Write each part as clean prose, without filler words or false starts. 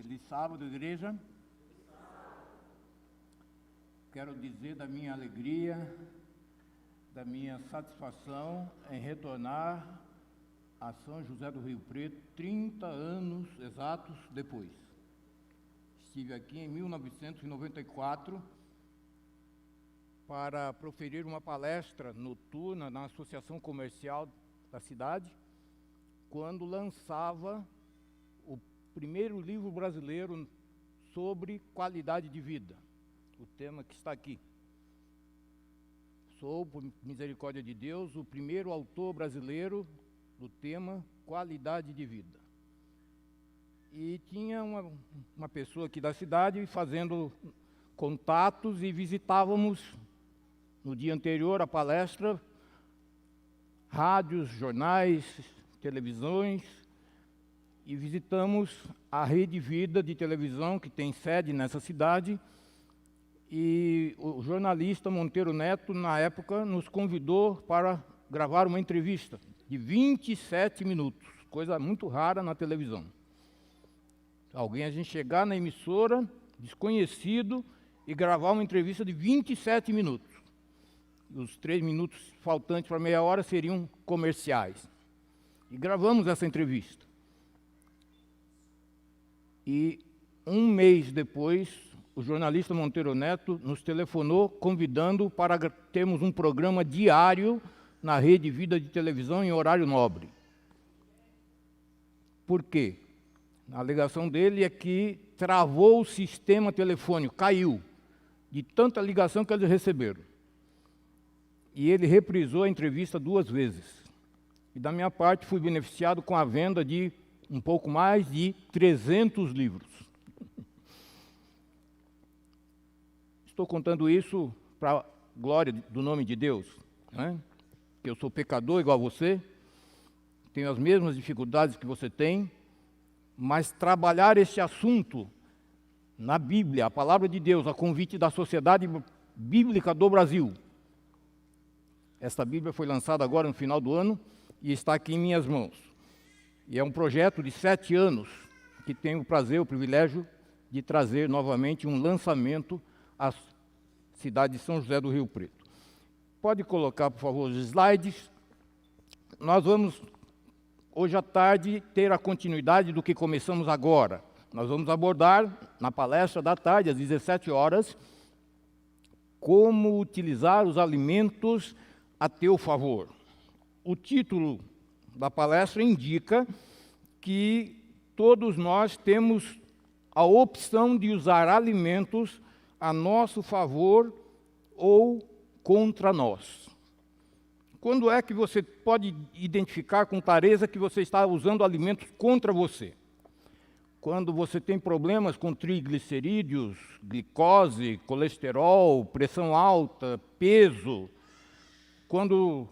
Feliz sábado, igreja. Quero dizer da minha alegria, da minha satisfação em retornar a São José do Rio Preto 30 anos exatos depois. Estive aqui em 1994 para proferir uma palestra noturna na Associação Comercial da cidade, quando lançava o primeiro livro brasileiro sobre qualidade de vida, o tema que está aqui. Sou, por misericórdia de Deus, o primeiro autor brasileiro do tema qualidade de vida. E tinha uma pessoa aqui da cidade fazendo contatos e visitávamos, no dia anterior à palestra, rádios, jornais, televisões, e visitamos a Rede Vida de televisão, que tem sede nessa cidade, e o jornalista Monteiro Neto, na época, nos convidou para gravar uma entrevista de 27 minutos, coisa muito rara na televisão. A gente chegar na emissora, desconhecido, e gravar uma entrevista de 27 minutos. Os 3 minutos faltantes para meia hora seriam comerciais. E gravamos essa entrevista. E um mês depois, o jornalista Monteiro Neto nos telefonou convidando para termos um programa diário na Rede Vida de televisão em horário nobre. Por quê? A alegação dele é que travou o sistema telefônico, caiu, de tanta ligação que eles receberam. E ele reprisou a entrevista 2 vezes. E da minha parte fui beneficiado com a venda de um pouco mais de 300 livros. Estou contando isso para a glória do nome de Deus, né? Que eu sou pecador igual a você, tenho as mesmas dificuldades que você tem, mas trabalhar esse assunto na Bíblia, a palavra de Deus, a convite da Sociedade Bíblica do Brasil. Esta Bíblia foi lançada agora no final do ano e está aqui em minhas mãos. E é um projeto de 7 anos que tenho o prazer, o privilégio de trazer novamente um lançamento à cidade de São José do Rio Preto. Pode colocar, por favor, os slides. Nós vamos, hoje à tarde, ter a continuidade do que começamos agora. Nós vamos abordar, na palestra da tarde, às 17 horas, como utilizar os alimentos a teu favor. O título da palestra indica que todos nós temos a opção de usar alimentos a nosso favor ou contra nós. Quando é que você pode identificar com clareza que você está usando alimentos contra você? Quando você tem problemas com triglicerídeos, glicose, colesterol, pressão alta, peso, quando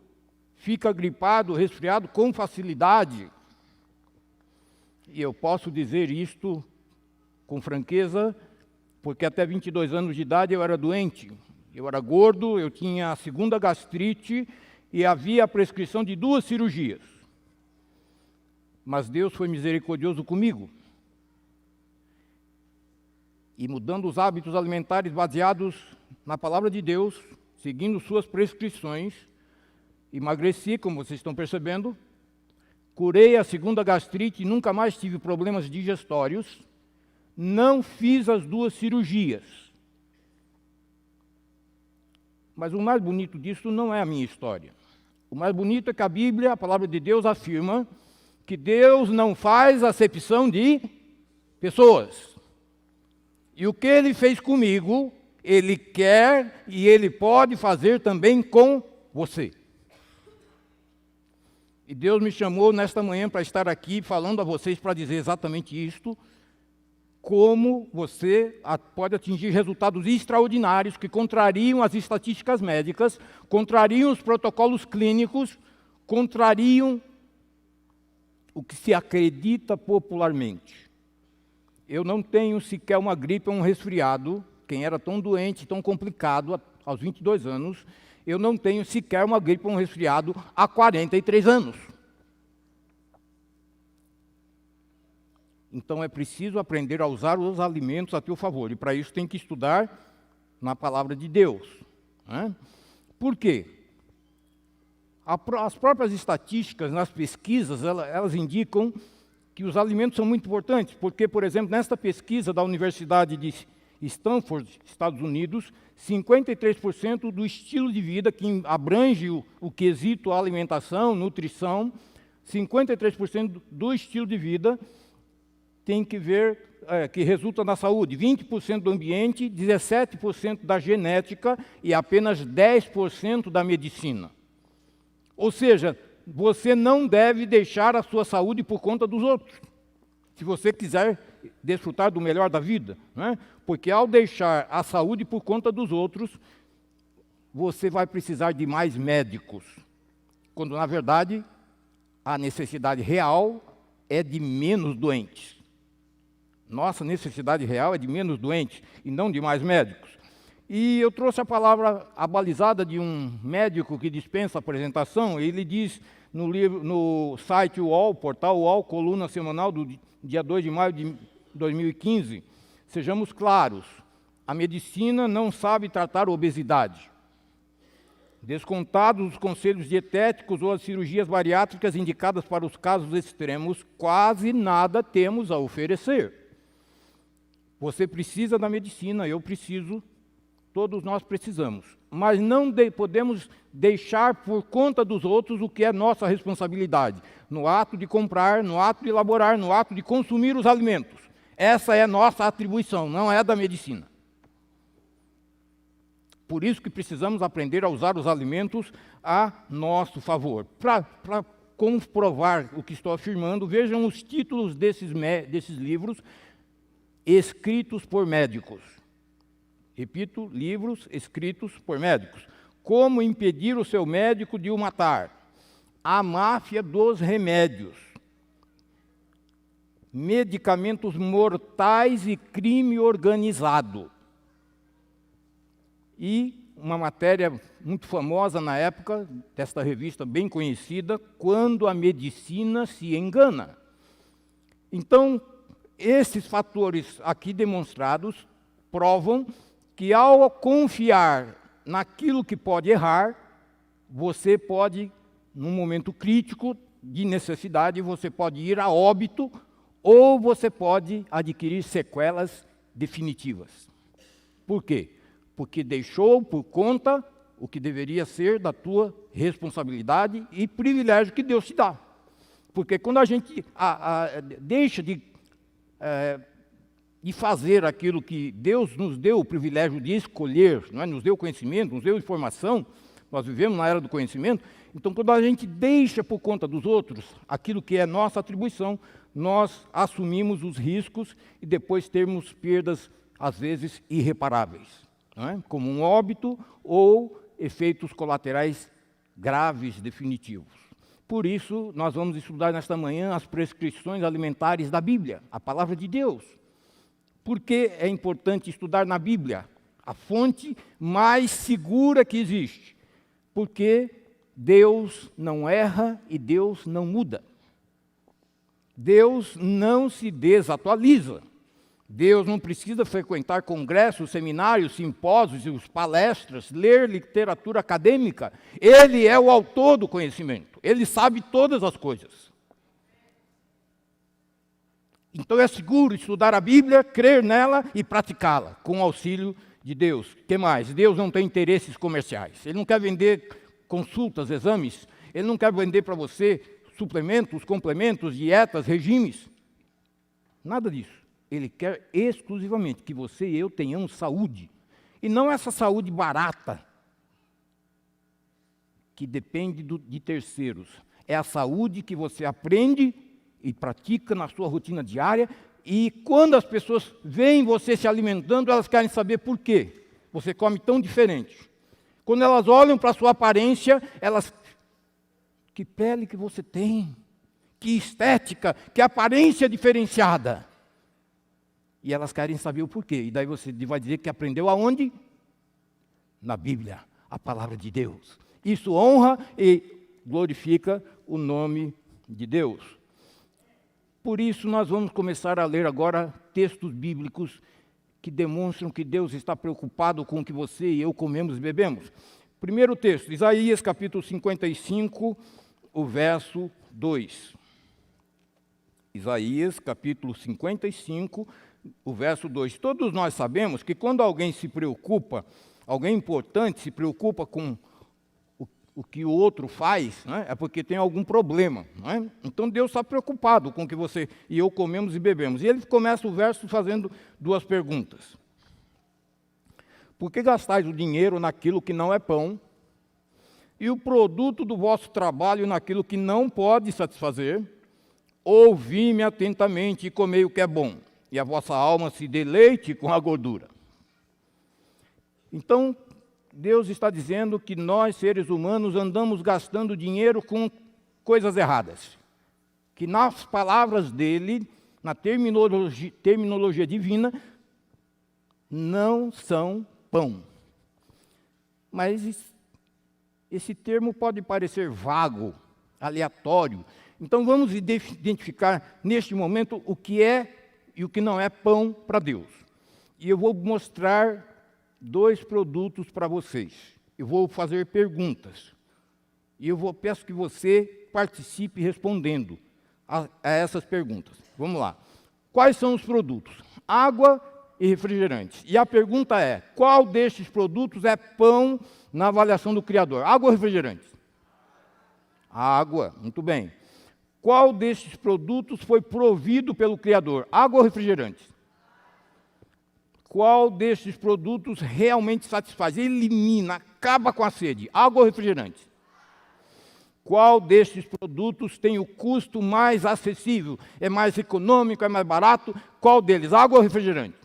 fica gripado, resfriado com facilidade. E eu posso dizer isto com franqueza, porque até 22 anos de idade eu era doente. Eu era gordo, eu tinha a 2ª gastrite e havia a prescrição de 2 cirurgias. Mas Deus foi misericordioso comigo. E mudando os hábitos alimentares baseados na palavra de Deus, seguindo suas prescrições, emagreci, como vocês estão percebendo, curei a 2ª gastrite, nunca mais tive problemas digestórios, não fiz as 2 cirurgias. Mas o mais bonito disso não é a minha história. O mais bonito é que a Bíblia, a palavra de Deus, afirma que Deus não faz acepção de pessoas. E o que Ele fez comigo, Ele quer e Ele pode fazer também com você. E Deus me chamou nesta manhã para estar aqui falando a vocês para dizer exatamente isto, como você pode atingir resultados extraordinários que contrariam as estatísticas médicas, contrariam os protocolos clínicos, contrariam o que se acredita popularmente. Eu não tenho sequer uma gripe ou um resfriado, quem era tão doente, tão complicado aos 22 anos, eu não tenho sequer uma gripe ou um resfriado há 43 anos. Então é preciso aprender a usar os alimentos a teu favor. E para isso tem que estudar na palavra de Deus. Né? Por quê? As próprias estatísticas nas pesquisas, elas indicam que os alimentos são muito importantes. Porque, por exemplo, nesta pesquisa da Universidade de Stanford, Estados Unidos, 53% do estilo de vida, que abrange o quesito alimentação, nutrição, 53% do estilo de vida tem que ver, que resulta na saúde, 20% do ambiente, 17% da genética e apenas 10% da medicina. Ou seja, você não deve deixar a sua saúde por conta dos outros, se você quiser desfrutar do melhor da vida, né? Porque ao deixar a saúde por conta dos outros, você vai precisar de mais médicos, quando na verdade a necessidade real é de menos doentes. Nossa necessidade real é de menos doentes e não de mais médicos. E eu trouxe a palavra abalizada de um médico que dispensa apresentação. Ele diz no site UOL, portal UOL, coluna semanal do dia 2 de maio de 2015, sejamos claros, a medicina não sabe tratar obesidade. Descontados os conselhos dietéticos ou as cirurgias bariátricas indicadas para os casos extremos, quase nada temos a oferecer. Você precisa da medicina, eu preciso, todos nós precisamos. Mas não podemos deixar por conta dos outros o que é nossa responsabilidade. No ato de comprar, no ato de elaborar, no ato de consumir os alimentos. Essa é nossa atribuição, não é da medicina. Por isso que precisamos aprender a usar os alimentos a nosso favor. Para comprovar o que estou afirmando, vejam os títulos desses livros escritos por médicos. Repito, livros escritos por médicos. Como impedir o seu médico de o matar? A máfia dos remédios. Medicamentos mortais e crime organizado. E uma matéria muito famosa na época, desta revista bem conhecida, Quando a Medicina se Engana. Então, esses fatores aqui demonstrados provam que ao confiar naquilo que pode errar, você pode, num momento crítico de necessidade, você pode ir a óbito ou você pode adquirir sequelas definitivas. Por quê? Porque deixou por conta o que deveria ser da tua responsabilidade e privilégio que Deus te dá. Porque quando a gente deixa de fazer aquilo que Deus nos deu o privilégio de escolher, não é? Nos deu conhecimento, nos deu informação, nós vivemos na era do conhecimento, então quando a gente deixa por conta dos outros aquilo que é nossa atribuição, nós assumimos os riscos e depois temos perdas, às vezes, irreparáveis, não é? Como um óbito ou efeitos colaterais graves, definitivos. Por isso, nós vamos estudar nesta manhã as prescrições alimentares da Bíblia, a palavra de Deus. Por que é importante estudar na Bíblia? A fonte mais segura que existe. Porque Deus não erra e Deus não muda. Deus não se desatualiza. Deus não precisa frequentar congressos, seminários, simpósios, palestras, ler literatura acadêmica. Ele é o autor do conhecimento. Ele sabe todas as coisas. Então é seguro estudar a Bíblia, crer nela e praticá-la, com o auxílio de Deus. O que mais? Deus não tem interesses comerciais. Ele não quer vender consultas, exames. Ele não quer vender para você suplementos, complementos, dietas, regimes. Nada disso. Ele quer exclusivamente que você e eu tenhamos saúde. E não essa saúde barata, que depende de terceiros. É a saúde que você aprende e pratica na sua rotina diária, e quando as pessoas veem você se alimentando, elas querem saber por quê você come tão diferente. Quando elas olham para a sua aparência, elas... Que pele que você tem, que estética, que aparência diferenciada. E elas querem saber o porquê. E daí você vai dizer que aprendeu aonde? Na Bíblia, a palavra de Deus. Isso honra e glorifica o nome de Deus. Por isso, nós vamos começar a ler agora textos bíblicos que demonstram que Deus está preocupado com o que você e eu comemos e bebemos. Primeiro texto, Isaías capítulo 55, o verso 2. Isaías capítulo 55, o verso 2. Todos nós sabemos que quando alguém se preocupa, alguém importante se preocupa com o que o outro faz, né, é porque tem algum problema. Né? Então Deus está preocupado com o que você e eu comemos e bebemos. E ele começa o verso fazendo duas perguntas. Por que gastais o dinheiro naquilo que não é pão, e o produto do vosso trabalho naquilo que não pode satisfazer? Ouvi-me atentamente e comei o que é bom, e a vossa alma se deleite com a gordura. Então, Deus está dizendo que nós, seres humanos, andamos gastando dinheiro com coisas erradas. Que nas palavras dele, na terminologia divina, não são pão. Mas esse termo pode parecer vago, aleatório. Então vamos identificar neste momento o que é e o que não é pão para Deus. E eu vou mostrar dois produtos para vocês. Eu vou fazer perguntas. E peço que você participe respondendo a essas perguntas. Vamos lá. Quais são os produtos? Água e refrigerantes. E a pergunta é: qual destes produtos é pão na avaliação do Criador? Água ou refrigerante? Água, muito bem. Qual destes produtos foi provido pelo Criador? Água ou refrigerante? Qual destes produtos realmente satisfaz, elimina, acaba com a sede? Água ou refrigerante? Qual destes produtos tem o custo mais acessível? É mais econômico, é mais barato? Qual deles? Água ou refrigerante?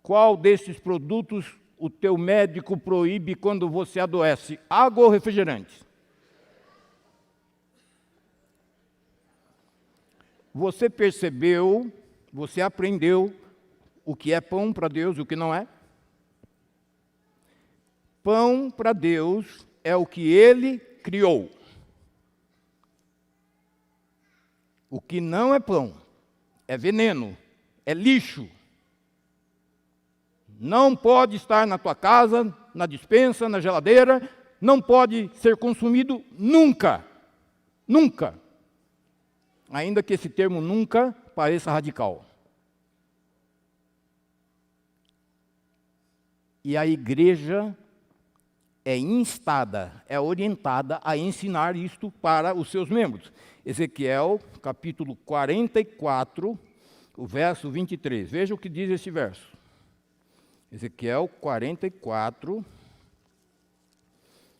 Qual destes produtos o teu médico proíbe quando você adoece? Água ou refrigerante? Você percebeu, você aprendeu o que é pão para Deus e o que não é? Pão para Deus é o que Ele criou. O que não é pão é veneno, é lixo. Não pode estar na tua casa, na despensa, na geladeira, não pode ser consumido nunca. Nunca. Ainda que esse termo nunca pareça radical. E a igreja é instada, é orientada a ensinar isto para os seus membros. Ezequiel, capítulo 44, o verso 23. Veja o que diz esse verso. Ezequiel 44,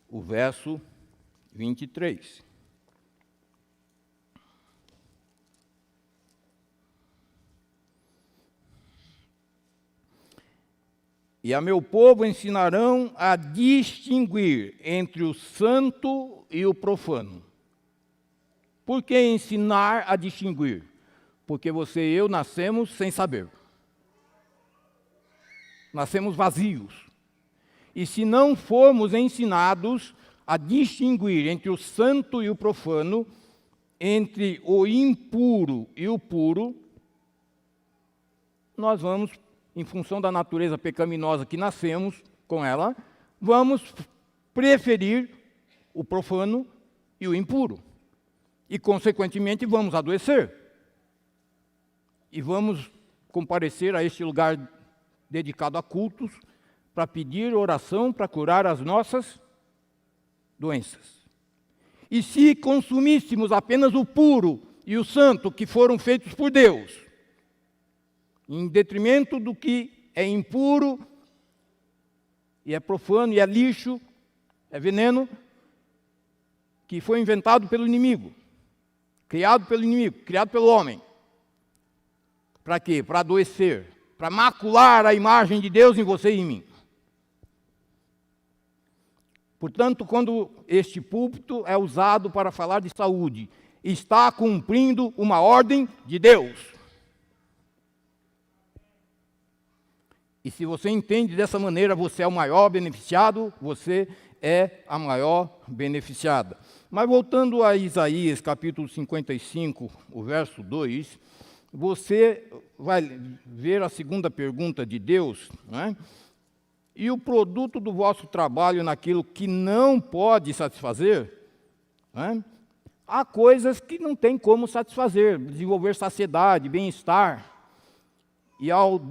o verso 23. E a meu povo ensinarão a distinguir entre o santo e o profano. Por que ensinar a distinguir? Porque você e eu nascemos sem saber. Nascemos vazios. E se não formos ensinados a distinguir entre o santo e o profano, entre o impuro e o puro, nós vamos, em função da natureza pecaminosa que nascemos com ela, vamos preferir o profano e o impuro. E, consequentemente, vamos adoecer. E vamos comparecer a este lugar dedicado a cultos para pedir oração para curar as nossas doenças. E se consumíssemos apenas o puro e o santo que foram feitos por Deus, em detrimento do que é impuro, e é profano, e é lixo, é veneno, que foi inventado pelo inimigo, criado pelo homem. Para quê? Para adoecer, para macular a imagem de Deus em você e em mim. Portanto, quando este púlpito é usado para falar de saúde, está cumprindo uma ordem de Deus. E se você entende dessa maneira, você é o maior beneficiado, você é a maior beneficiada. Mas voltando a Isaías, capítulo 55, o verso 2, você vai ver a segunda pergunta de Deus, né? E o produto do vosso trabalho naquilo que não pode satisfazer, né? Há coisas que não tem como satisfazer, desenvolver saciedade, bem-estar. E ao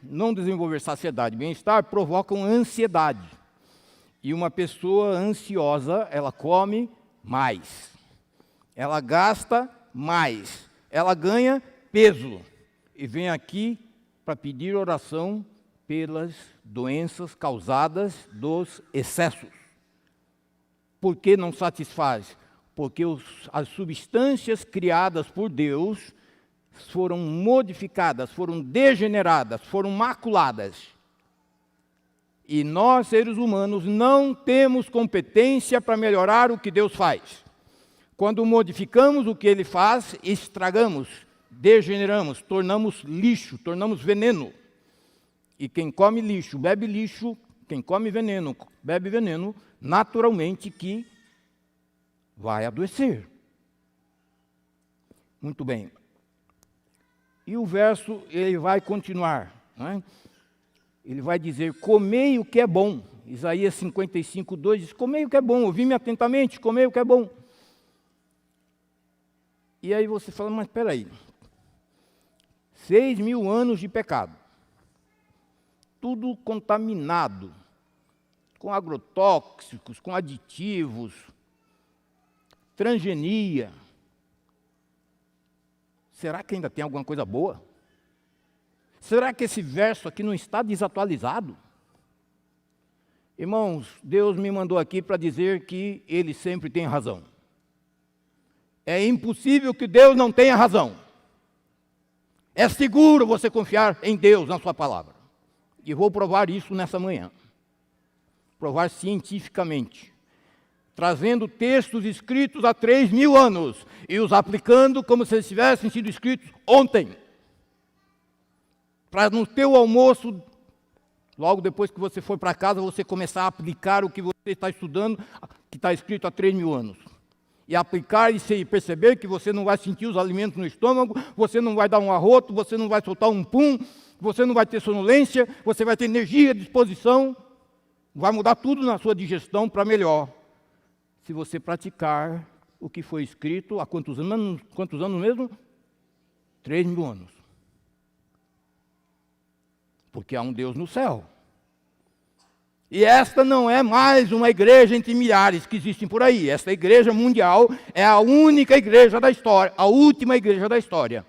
não desenvolver saciedade e bem-estar, provocam ansiedade. E uma pessoa ansiosa, ela come mais. Ela gasta mais. Ela ganha peso. E vem aqui para pedir oração pelas doenças causadas dos excessos. Por que não satisfaz? Porque as substâncias criadas por Deus foram modificadas, foram degeneradas, foram maculadas. E nós, seres humanos, não temos competência para melhorar o que Deus faz. Quando modificamos o que Ele faz, estragamos, degeneramos, tornamos lixo, tornamos veneno. E quem come lixo, bebe lixo, quem come veneno, bebe veneno, naturalmente que vai adoecer. Muito bem. E o verso, ele vai continuar, né? Ele vai dizer, comei o que é bom. Isaías 55, 2 diz, comei o que é bom, ouvi-me atentamente, comei o que é bom. E aí você fala, mas espera aí, 6.000 anos de pecado, tudo contaminado, com agrotóxicos, com aditivos, transgenia. Será que ainda tem alguma coisa boa? Será que esse verso aqui não está desatualizado? Irmãos, Deus me mandou aqui para dizer que Ele sempre tem razão. É impossível que Deus não tenha razão. É seguro você confiar em Deus, na sua palavra. E vou provar isso nessa manhã. Provar cientificamente. Trazendo textos escritos há 3.000 anos e os aplicando como se eles tivessem sido escritos ontem. Para no teu almoço, logo depois que você for para casa, você começar a aplicar o que você está estudando, que está escrito há 3.000 anos. E aplicar e perceber que você não vai sentir os alimentos no estômago, você não vai dar um arroto, você não vai soltar um pum, você não vai ter sonolência, você vai ter energia, disposição, vai mudar tudo na sua digestão para melhor. Se você praticar o que foi escrito há quantos anos mesmo? 3.000 anos. Porque há um Deus no céu. E esta não é mais uma igreja entre milhares que existem por aí. Esta igreja mundial é a única igreja da história, a última igreja da história.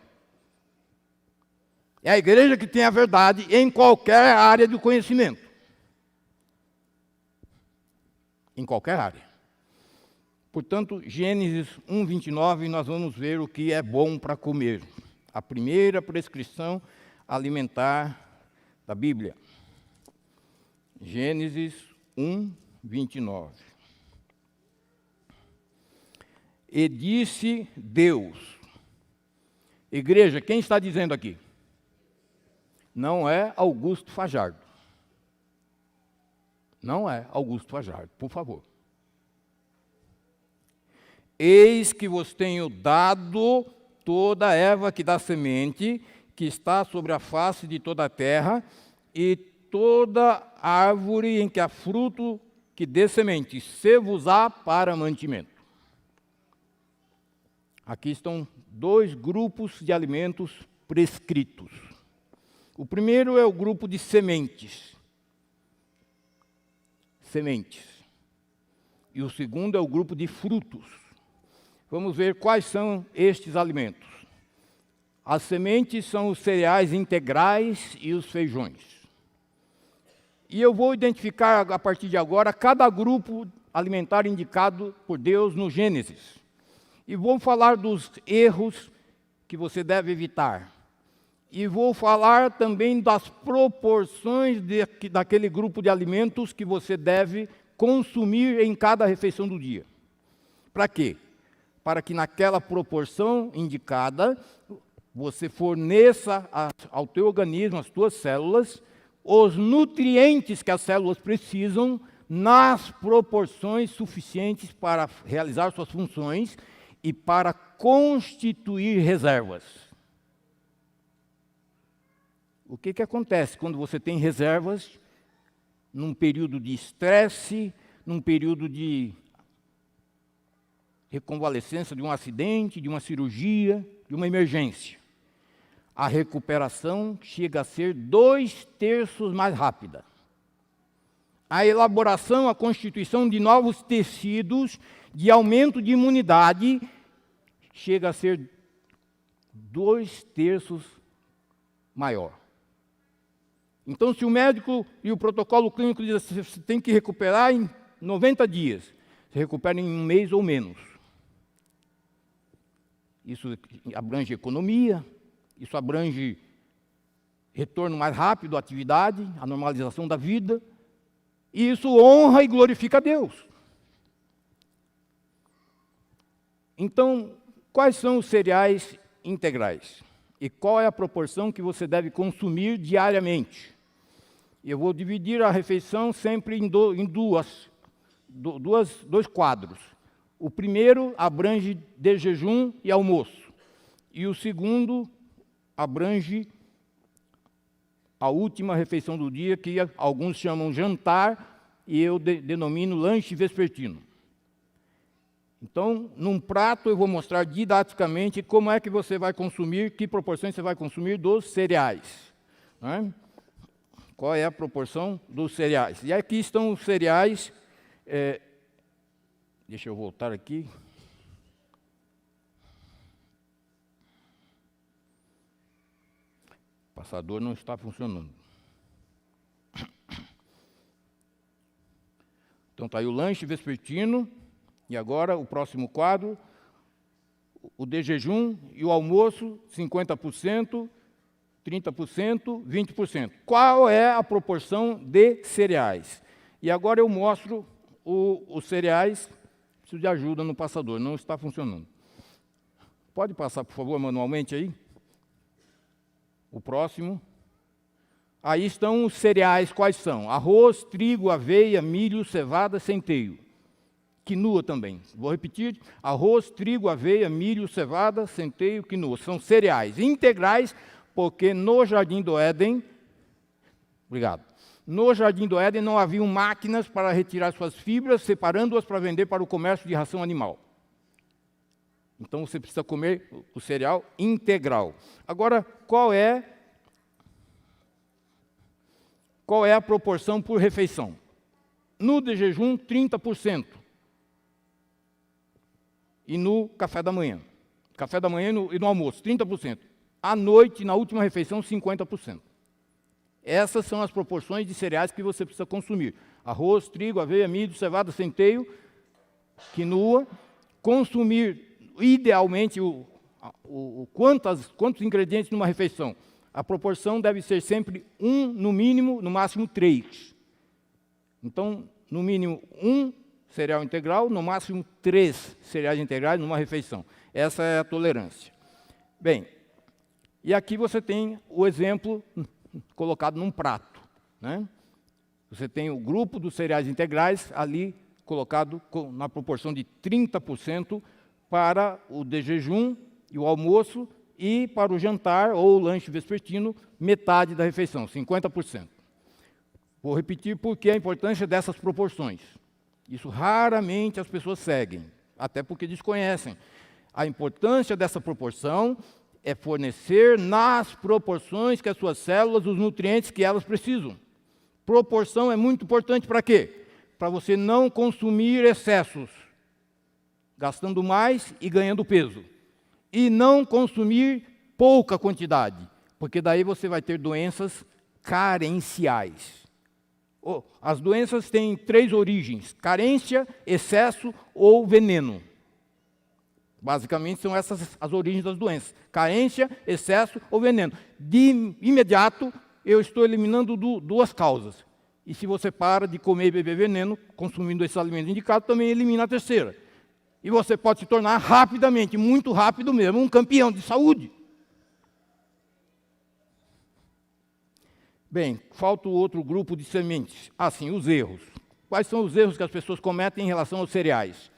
É a igreja que tem a verdade em qualquer área do conhecimento. Em qualquer área. Portanto, Gênesis 1:29, nós vamos ver o que é bom para comer. A primeira prescrição alimentar da Bíblia. Gênesis 1:29. E disse Deus. Igreja, quem está dizendo aqui? Não é Augusto Fajardo. Não é Augusto Fajardo, por favor. Eis que vos tenho dado toda erva que dá semente, que está sobre a face de toda a terra, e toda árvore em que há fruto que dê semente, se-vos-á para mantimento. Aqui estão 2 grupos de alimentos prescritos. O primeiro é o grupo de sementes. Sementes. E o segundo é o grupo de frutos. Vamos ver quais são estes alimentos. As sementes são os cereais integrais e os feijões. E eu vou identificar, a partir de agora, cada grupo alimentar indicado por Deus no Gênesis. E vou falar dos erros que você deve evitar. E vou falar também das proporções daquele grupo de alimentos que você deve consumir em cada refeição do dia. Para quê? Para que naquela proporção indicada, você forneça ao teu organismo, às tuas células, os nutrientes que as células precisam nas proporções suficientes para realizar suas funções e para constituir reservas. O que acontece quando você tem reservas num período de estresse, num período de reconvalescência de um acidente, de uma cirurgia, de uma emergência? A recuperação chega a ser 2/3 mais rápida. A elaboração, a constituição de novos tecidos, de aumento de imunidade, chega a ser 2/3 maior. Então, se o médico e o protocolo clínico diz assim, você tem que recuperar em 90 dias, você recupera em 1 mês ou menos. Isso abrange economia, isso abrange retorno mais rápido à atividade, a normalização da vida, e isso honra e glorifica a Deus. Então, quais são os cereais integrais? E qual é a proporção que você deve consumir diariamente? Eu vou dividir a refeição sempre em dois quadros. O primeiro abrange de jejum e almoço. E o segundo abrange a última refeição do dia, que alguns chamam jantar, e eu denomino lanche vespertino. Então, num prato eu vou mostrar didaticamente como é que você vai consumir, que proporções você vai consumir dos cereais. Né? Qual é a proporção dos cereais? E aqui estão os cereais. Deixa eu voltar aqui. O passador não está funcionando. Então está aí o lanche vespertino. E agora o próximo quadro, o de jejum e o almoço, 50%, 30%, 20%. Qual é a proporção de cereais? E agora eu mostro os cereais. Preciso de ajuda no passador, não está funcionando. Pode passar, por favor, manualmente aí? O próximo. Aí estão os cereais, quais são? Arroz, trigo, aveia, milho, cevada, centeio. Quinoa também. Vou repetir. Arroz, trigo, aveia, milho, cevada, centeio, quinoa. São cereais integrais, porque no Jardim do Éden, obrigado, no Jardim do Éden não haviam máquinas para retirar suas fibras, separando-as para vender para o comércio de ração animal. Então você precisa comer o cereal integral. Agora, qual é a proporção por refeição? No de jejum, 30%. E no café da manhã. Café da manhã e no almoço, 30%. À noite, na última refeição, 50%. Essas são as proporções de cereais que você precisa consumir. Arroz, trigo, aveia, milho, cevada, centeio, quinoa. Consumir, idealmente, quantos ingredientes numa refeição? A proporção deve ser sempre 1, no mínimo, no máximo 3. Então, no mínimo 1 cereal integral, no máximo 3 cereais integrais numa refeição. Essa é a tolerância. Bem, e aqui você tem o exemplo colocado num prato. Né? Você tem o grupo dos cereais integrais ali colocado na proporção de 30% para o de jejum e o almoço, e para o jantar ou o lanche vespertino, metade da refeição, 50%. Vou repetir porque a importância dessas proporções. Isso raramente as pessoas seguem, até porque desconhecem. A importância dessa proporção é fornecer nas proporções que as suas células, os nutrientes que elas precisam. Proporção é muito importante para quê? Para você não consumir excessos, gastando mais e ganhando peso. E não consumir pouca quantidade, porque daí você vai ter doenças carenciais. As doenças têm 3 origens: carência, excesso ou veneno. Basicamente são essas as origens das doenças: carência, excesso ou veneno. De imediato, eu estou eliminando 2 causas. E se você para de comer e beber veneno, consumindo esses alimentos indicados, também elimina a terceira. E você pode se tornar rapidamente, muito rápido mesmo, um campeão de saúde. Bem, falta o outro grupo de sementes. Assim, os erros. Quais são os erros que as pessoas cometem em relação aos cereais?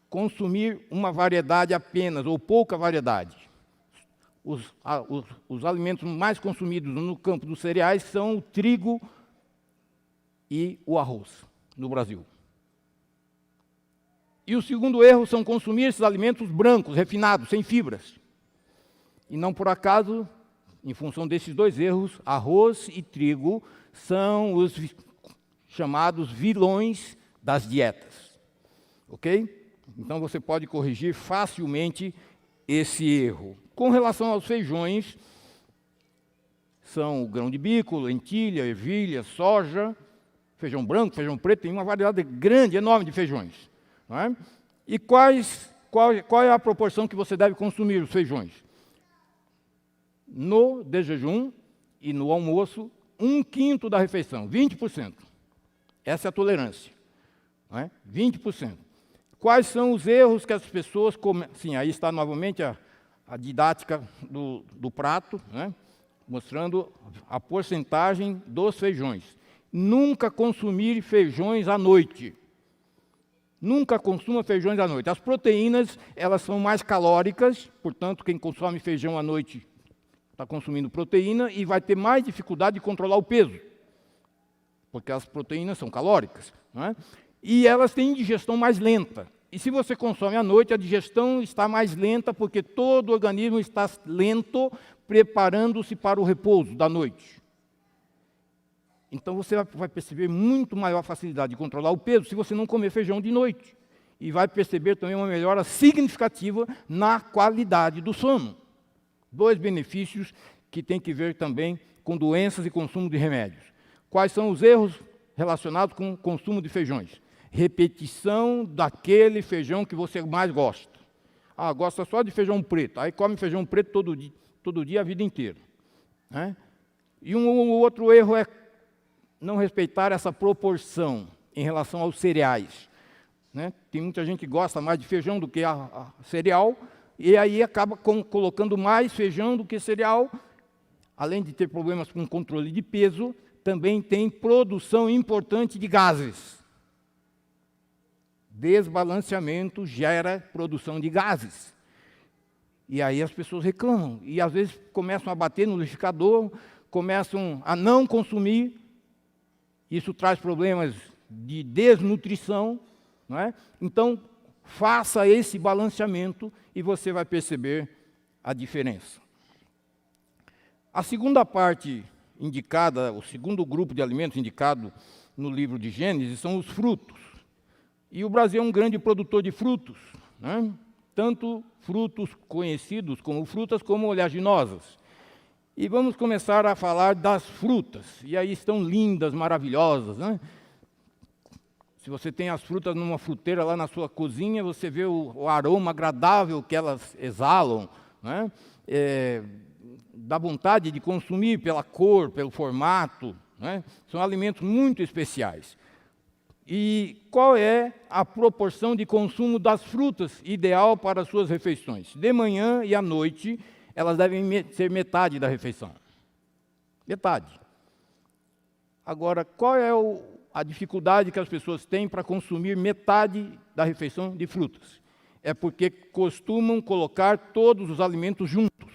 Consumir uma variedade apenas, ou pouca variedade. Os alimentos mais consumidos no campo dos cereais são o trigo e o arroz, no Brasil. E o segundo erro são consumir esses alimentos brancos, refinados, sem fibras. E não por acaso, em função desses dois erros, arroz e trigo são os chamados vilões das dietas. Ok? Então você pode corrigir facilmente esse erro. Com relação aos feijões, são o grão de bico, lentilha, ervilha, soja, feijão branco, feijão preto, tem uma variedade grande, enorme de feijões. Não é? E qual é a proporção que você deve consumir os feijões? No de jejum e no almoço, 1/5 da refeição, 20%. Essa é a tolerância. Não é? 20%. Quais são os erros que as pessoas cometem? Sim, aí está novamente a didática do prato, né? Mostrando a porcentagem dos feijões. Nunca consumir feijões à noite. Nunca consuma feijões à noite. As proteínas, elas são mais calóricas, portanto, quem consome feijão à noite está consumindo proteína e vai ter mais dificuldade de controlar o peso, porque as proteínas são calóricas, não é? E elas têm digestão mais lenta. E se você consome à noite, a digestão está mais lenta, porque todo o organismo está lento, preparando-se para o repouso da noite. Então você vai perceber muito maior facilidade de controlar o peso se você não comer feijão de noite. E vai perceber também uma melhora significativa na qualidade do sono. 2 benefícios que têm que ver também com doenças e consumo de remédios. Quais são os erros relacionados com o consumo de feijões? Repetição daquele feijão que você mais gosta. Ah, gosta só de feijão preto. Aí come feijão preto todo dia a vida inteira. Né? E um outro erro é não respeitar essa proporção em relação aos cereais. Né? Tem muita gente que gosta mais de feijão do que a cereal, e aí acaba colocando mais feijão do que cereal. Além de ter problemas com controle de peso, também tem produção importante de gases. Desbalanceamento gera produção de gases. E aí as pessoas reclamam. E às vezes começam a bater no liquidificador, começam a não consumir. Isso traz problemas de desnutrição. Não é? Então, faça esse balanceamento e você vai perceber a diferença. A segunda parte indicada, o segundo grupo de alimentos indicado no livro de Gênesis são os frutos. E o Brasil é um grande produtor de frutos, né? Tanto frutos conhecidos como frutas, como oleaginosas. E vamos começar a falar das frutas. E aí estão lindas, maravilhosas, né? Se você tem as frutas numa fruteira lá na sua cozinha, você vê o aroma agradável que elas exalam, né? Dá vontade de consumir pela cor, pelo formato, né? São alimentos muito especiais. E qual é a proporção de consumo das frutas ideal para as suas refeições? De manhã e à noite, elas devem ser metade da refeição. Metade. Agora, qual é a dificuldade que as pessoas têm para consumir metade da refeição de frutas? É porque costumam colocar todos os alimentos juntos.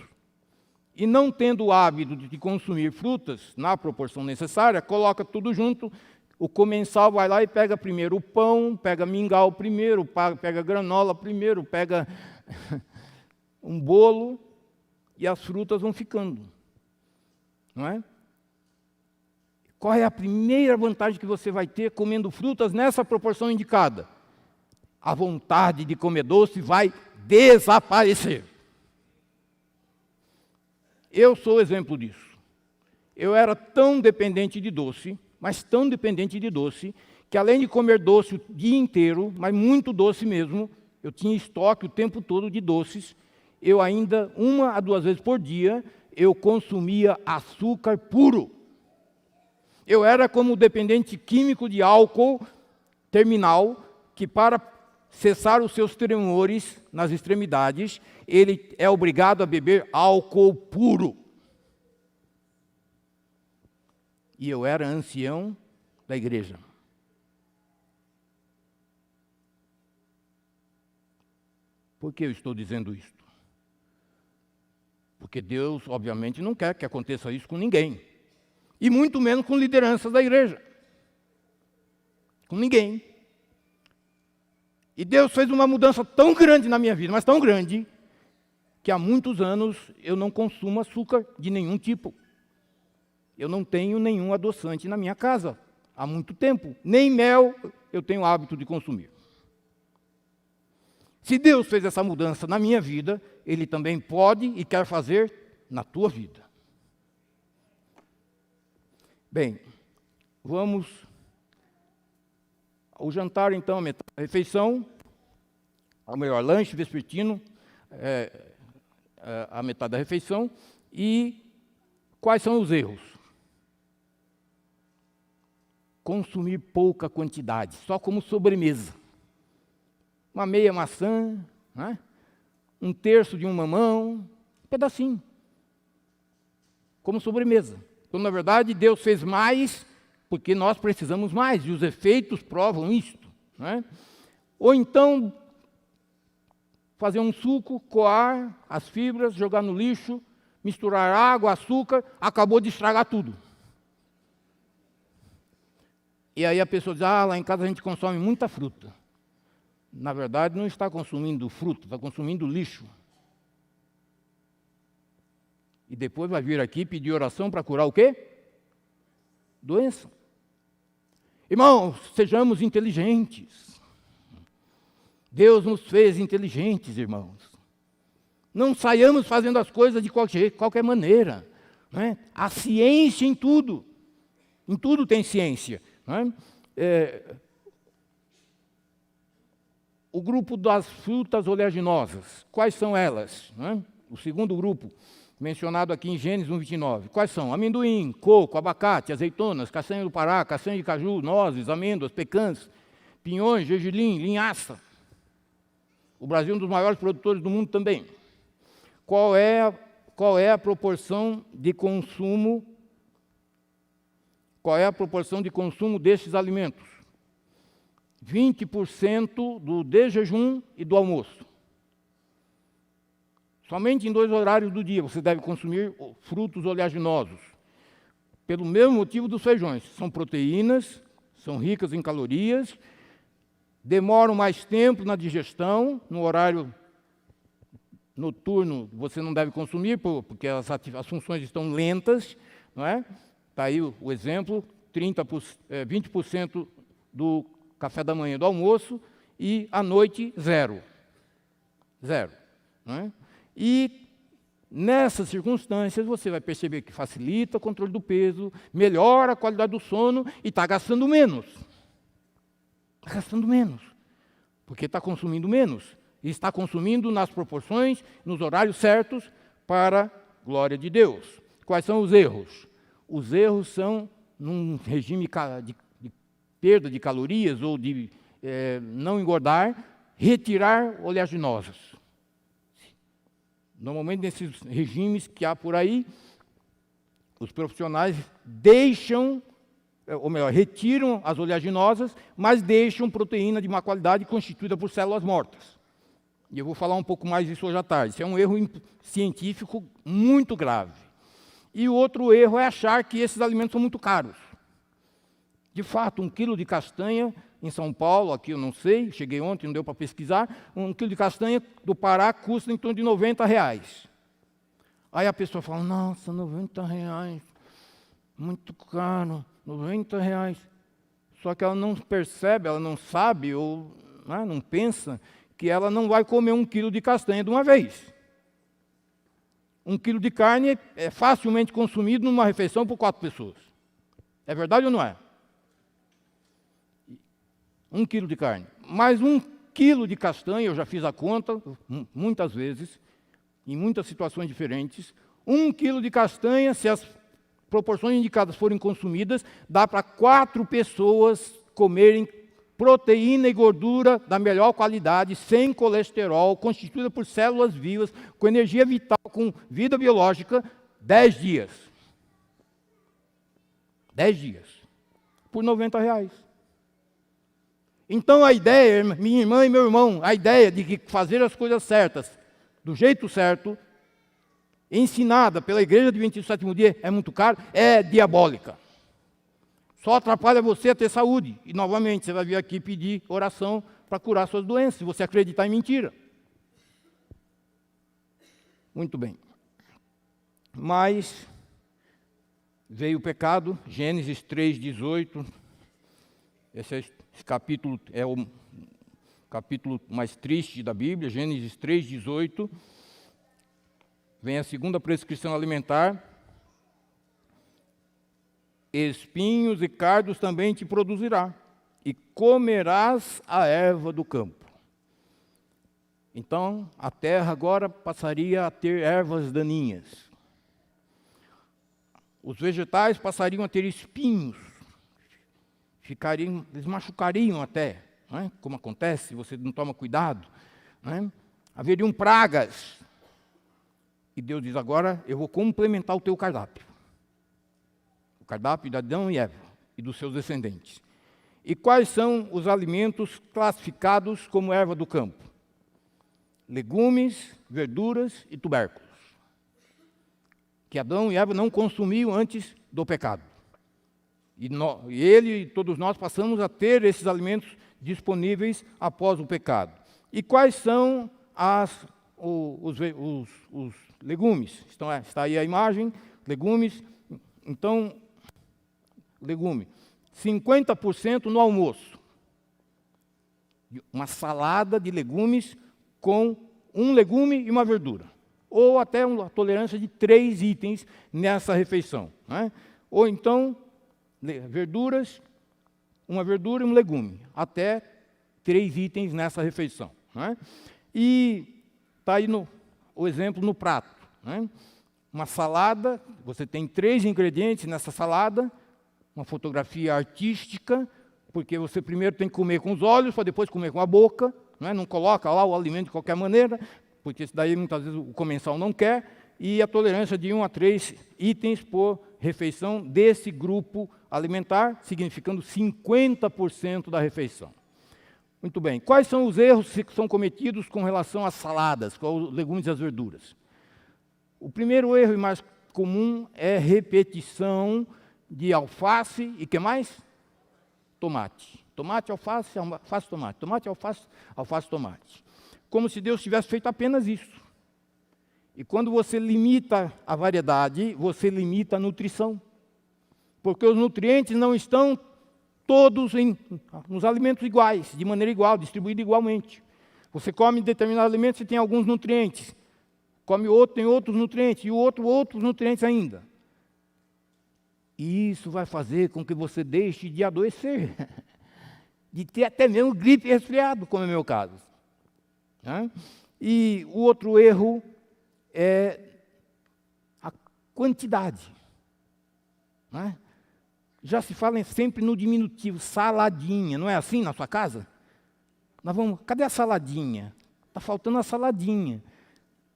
E não tendo o hábito de consumir frutas na proporção necessária, coloca tudo junto. O comensal vai lá e pega primeiro o pão, pega mingau primeiro, pega granola primeiro, pega um bolo, e as frutas vão ficando. Não é? Qual é a primeira vantagem que você vai ter comendo frutas nessa proporção indicada? A vontade de comer doce vai desaparecer. Eu sou exemplo disso. Eu era tão dependente de doce, mas tão dependente de doce, que além de comer doce o dia inteiro, mas muito doce mesmo, eu tinha estoque o tempo todo de doces, eu ainda, 1 a 2 vezes por dia, eu consumia açúcar puro. Eu era como o dependente químico de álcool terminal, que para cessar os seus tremores nas extremidades, ele é obrigado a beber álcool puro. E eu era ancião da igreja. Por que eu estou dizendo isso? Porque Deus, obviamente, não quer que aconteça isso com ninguém. E muito menos com lideranças da igreja. Com ninguém. E Deus fez uma mudança tão grande na minha vida, mas tão grande, que há muitos anos eu não consumo açúcar de nenhum tipo. Eu não tenho nenhum adoçante na minha casa. Há muito tempo. Nem mel eu tenho o hábito de consumir. Se Deus fez essa mudança na minha vida, Ele também pode e quer fazer na tua vida. Bem, vamos ao jantar, então, a metade da refeição, ou melhor, lanche vespertino, a metade da refeição. E quais são os erros? Consumir pouca quantidade, só como sobremesa. Uma meia maçã, né? Um terço de um mamão, um pedacinho, como sobremesa. Então, na verdade, Deus fez mais porque nós precisamos mais, e os efeitos provam isto, né? Ou então, fazer um suco, coar as fibras, jogar no lixo, misturar água, açúcar, acabou de estragar tudo. E aí a pessoa diz, lá em casa a gente consome muita fruta. Na verdade, não está consumindo fruta, está consumindo lixo. E depois vai vir aqui pedir oração para curar o quê? Doença. Irmãos, sejamos inteligentes. Deus nos fez inteligentes, irmãos. Não saiamos fazendo as coisas de qualquer maneira. Né? Há ciência em tudo. Em tudo tem ciência. Né? O grupo das frutas oleaginosas, quais são elas? Né? O segundo grupo, mencionado aqui em Gênesis 1:29. Quais são? Amendoim, coco, abacate, azeitonas, castanha do Pará, castanha de caju, nozes, amêndoas, pecãs, pinhões, gergelim, linhaça. O Brasil é um dos maiores produtores do mundo também. Qual é a proporção de consumo? Qual é a proporção de consumo destes alimentos? 20% do de jejum e do almoço. Somente em 2 horários do dia você deve consumir frutos oleaginosos. Pelo mesmo motivo dos feijões. São proteínas, são ricas em calorias, demoram mais tempo na digestão. No horário noturno você não deve consumir, porque as funções estão lentas. Não é? Está aí o exemplo, 20% do café da manhã, do almoço, e à noite, zero. Não é? E nessas circunstâncias você vai perceber que facilita o controle do peso, melhora a qualidade do sono e está gastando menos. Está gastando menos, porque está consumindo menos. E está consumindo nas proporções, nos horários certos, para a glória de Deus. Quais são os erros? Os erros são, num regime de perda de calorias ou de não engordar, retirar oleaginosas. Normalmente, nesses regimes que há por aí, os profissionais deixam, ou melhor, retiram as oleaginosas, mas deixam proteína de má qualidade constituída por células mortas. E eu vou falar um pouco mais disso hoje à tarde. Isso é um erro científico muito grave. E o outro erro é achar que esses alimentos são muito caros. De fato, 1 quilo de castanha em São Paulo, aqui eu não sei, cheguei ontem, não deu para pesquisar, 1 quilo de castanha do Pará custa em torno de R$90. Aí a pessoa fala, nossa, R$90, muito caro, R$90. Só que ela não percebe, ela não sabe, ou não pensa, que ela não vai comer 1 quilo de castanha de uma vez. 1 quilo de carne é facilmente consumido numa refeição por 4 pessoas. É verdade ou não é? 1 quilo de carne. Mais 1 quilo de castanha, eu já fiz a conta muitas vezes, em muitas situações diferentes. 1 quilo de castanha, se as proporções indicadas forem consumidas, dá para 4 pessoas comerem proteína e gordura da melhor qualidade, sem colesterol, constituída por células vivas, com energia vital, com vida biológica, 10 dias. 10 dias. Por R$90. Então a ideia, minha irmã e meu irmão, a ideia de que fazer as coisas certas, do jeito certo, ensinada pela Igreja Adventista do Sétimo Dia, é muito caro, é diabólica. Só atrapalha você a ter saúde. E novamente, você vai vir aqui pedir oração para curar suas doenças, se você acreditar em mentira. Muito bem. Mas veio o pecado, Gênesis 3:18. Esse capítulo é o capítulo mais triste da Bíblia, Gênesis 3:18. Vem a segunda prescrição alimentar. Espinhos e cardos também te produzirá, e comerás a erva do campo. Então, a terra agora passaria a ter ervas daninhas. Os vegetais passariam a ter espinhos, eles machucariam até, não é? Como acontece se você não toma cuidado. Não é? Haveriam pragas. E Deus diz, agora eu vou complementar o teu cardápio. O cardápio de Adão e Eva e dos seus descendentes. E quais são os alimentos classificados como erva do campo? Legumes, verduras e tubérculos. Que Adão e Eva não consumiam antes do pecado. E ele e todos nós passamos a ter esses alimentos disponíveis após o pecado. E quais são os legumes? Está aí a imagem, legumes. Então, legume, 50% no almoço. Uma salada de legumes com um legume e uma verdura. Ou até uma tolerância de 3 itens nessa refeição. Né? Ou então, verduras, uma verdura e um legume. Até 3 itens nessa refeição. Né? E está aí o exemplo no prato. Né? Uma salada, você tem 3 ingredientes nessa salada, uma fotografia artística, porque você primeiro tem que comer com os olhos, para depois comer com a boca, não coloca lá o alimento de qualquer maneira, porque isso daí muitas vezes o comensal não quer, e a tolerância de 1 a 3 itens por refeição desse grupo alimentar, significando 50% da refeição. Muito bem, quais são os erros que são cometidos com relação às saladas, com os legumes e as verduras? O primeiro erro e mais comum é repetição de alface e que mais? Tomate. Tomate, alface, alface, tomate. Tomate, alface, alface, tomate. Como se Deus tivesse feito apenas isso. E quando você limita a variedade, você limita a nutrição. Porque os nutrientes não estão todos nos alimentos iguais, de maneira igual, distribuídos igualmente. Você come determinado alimento e tem alguns nutrientes. Come outro, tem outros nutrientes. E o outro, outros nutrientes ainda. E isso vai fazer com que você deixe de adoecer. De ter até mesmo gripe e resfriado, como é o meu caso. E o outro erro é a quantidade. Já se fala sempre no diminutivo, saladinha, não é assim na sua casa? Cadê a saladinha? Está faltando a saladinha.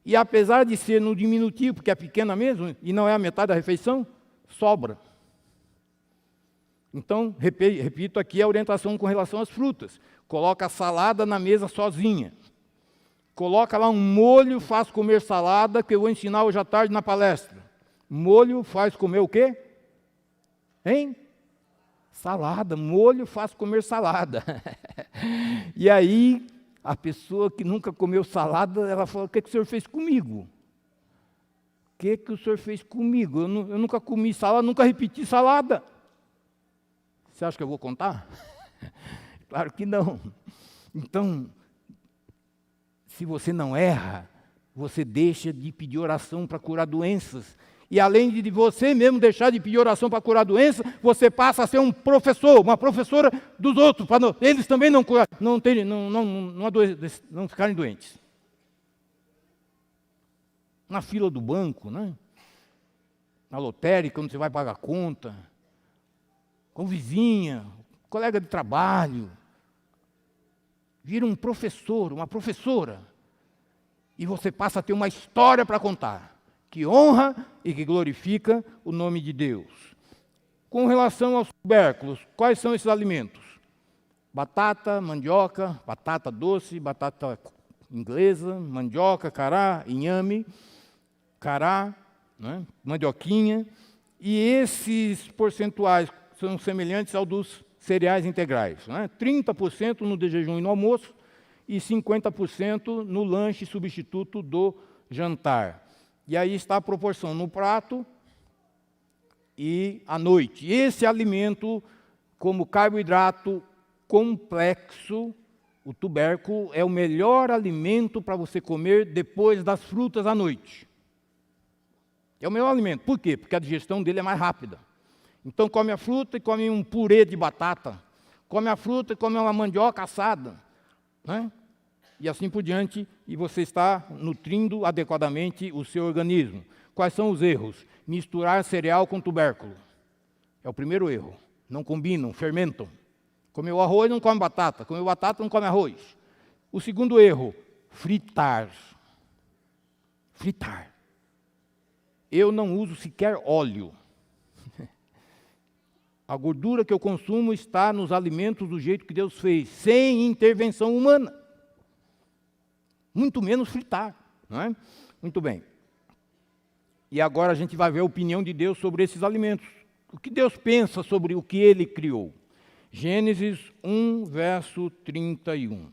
E apesar de ser no diminutivo, porque é pequena mesmo, e não é a metade da refeição, sobra. Então, repito aqui a orientação com relação às frutas. Coloca a salada na mesa sozinha. Coloca lá um molho, faz comer salada, que eu vou ensinar hoje à tarde na palestra. Molho faz comer o quê? Hein? Salada. Molho faz comer salada. E aí, a pessoa que nunca comeu salada, ela fala, o que o senhor fez comigo? O que o senhor fez comigo? Eu nunca comi salada, nunca repeti salada. Você acha que eu vou contar? Claro que não. Então, se você não erra, você deixa de pedir oração para curar doenças. E além de você mesmo deixar de pedir oração para curar doenças, você passa a ser um professor, uma professora dos outros, para eles também não ficarem doentes. Na fila do banco, né? Na lotérica, quando você vai pagar a conta, com vizinha, colega de trabalho, vira um professor, uma professora, e você passa a ter uma história para contar, que honra e que glorifica o nome de Deus. Com relação aos tubérculos, quais são esses alimentos? Batata, mandioca, batata doce, batata inglesa, mandioca, cará, inhame, cará, né? Mandioquinha. E esses percentuais são semelhantes ao dos cereais integrais, né? 30% no de jejum e no almoço e 50% no lanche substituto do jantar. E aí está a proporção no prato e à noite. Esse alimento, como carboidrato complexo, o tubérculo é o melhor alimento para você comer depois das frutas à noite. É o melhor alimento. Por quê? Porque a digestão dele é mais rápida. Então come a fruta e come um purê de batata. Come a fruta e come uma mandioca assada. Né? E assim por diante, e você está nutrindo adequadamente o seu organismo. Quais são os erros? Misturar cereal com tubérculo. É o primeiro erro. Não combinam, fermentam. Comeu arroz, não come batata. Comeu batata, não come arroz. O segundo erro, fritar. Fritar. Eu não uso sequer óleo. A gordura que eu consumo está nos alimentos do jeito que Deus fez, sem intervenção humana. Muito menos fritar, não é? Muito bem. E agora a gente vai ver a opinião de Deus sobre esses alimentos. O que Deus pensa sobre o que Ele criou? Gênesis 1, verso 31.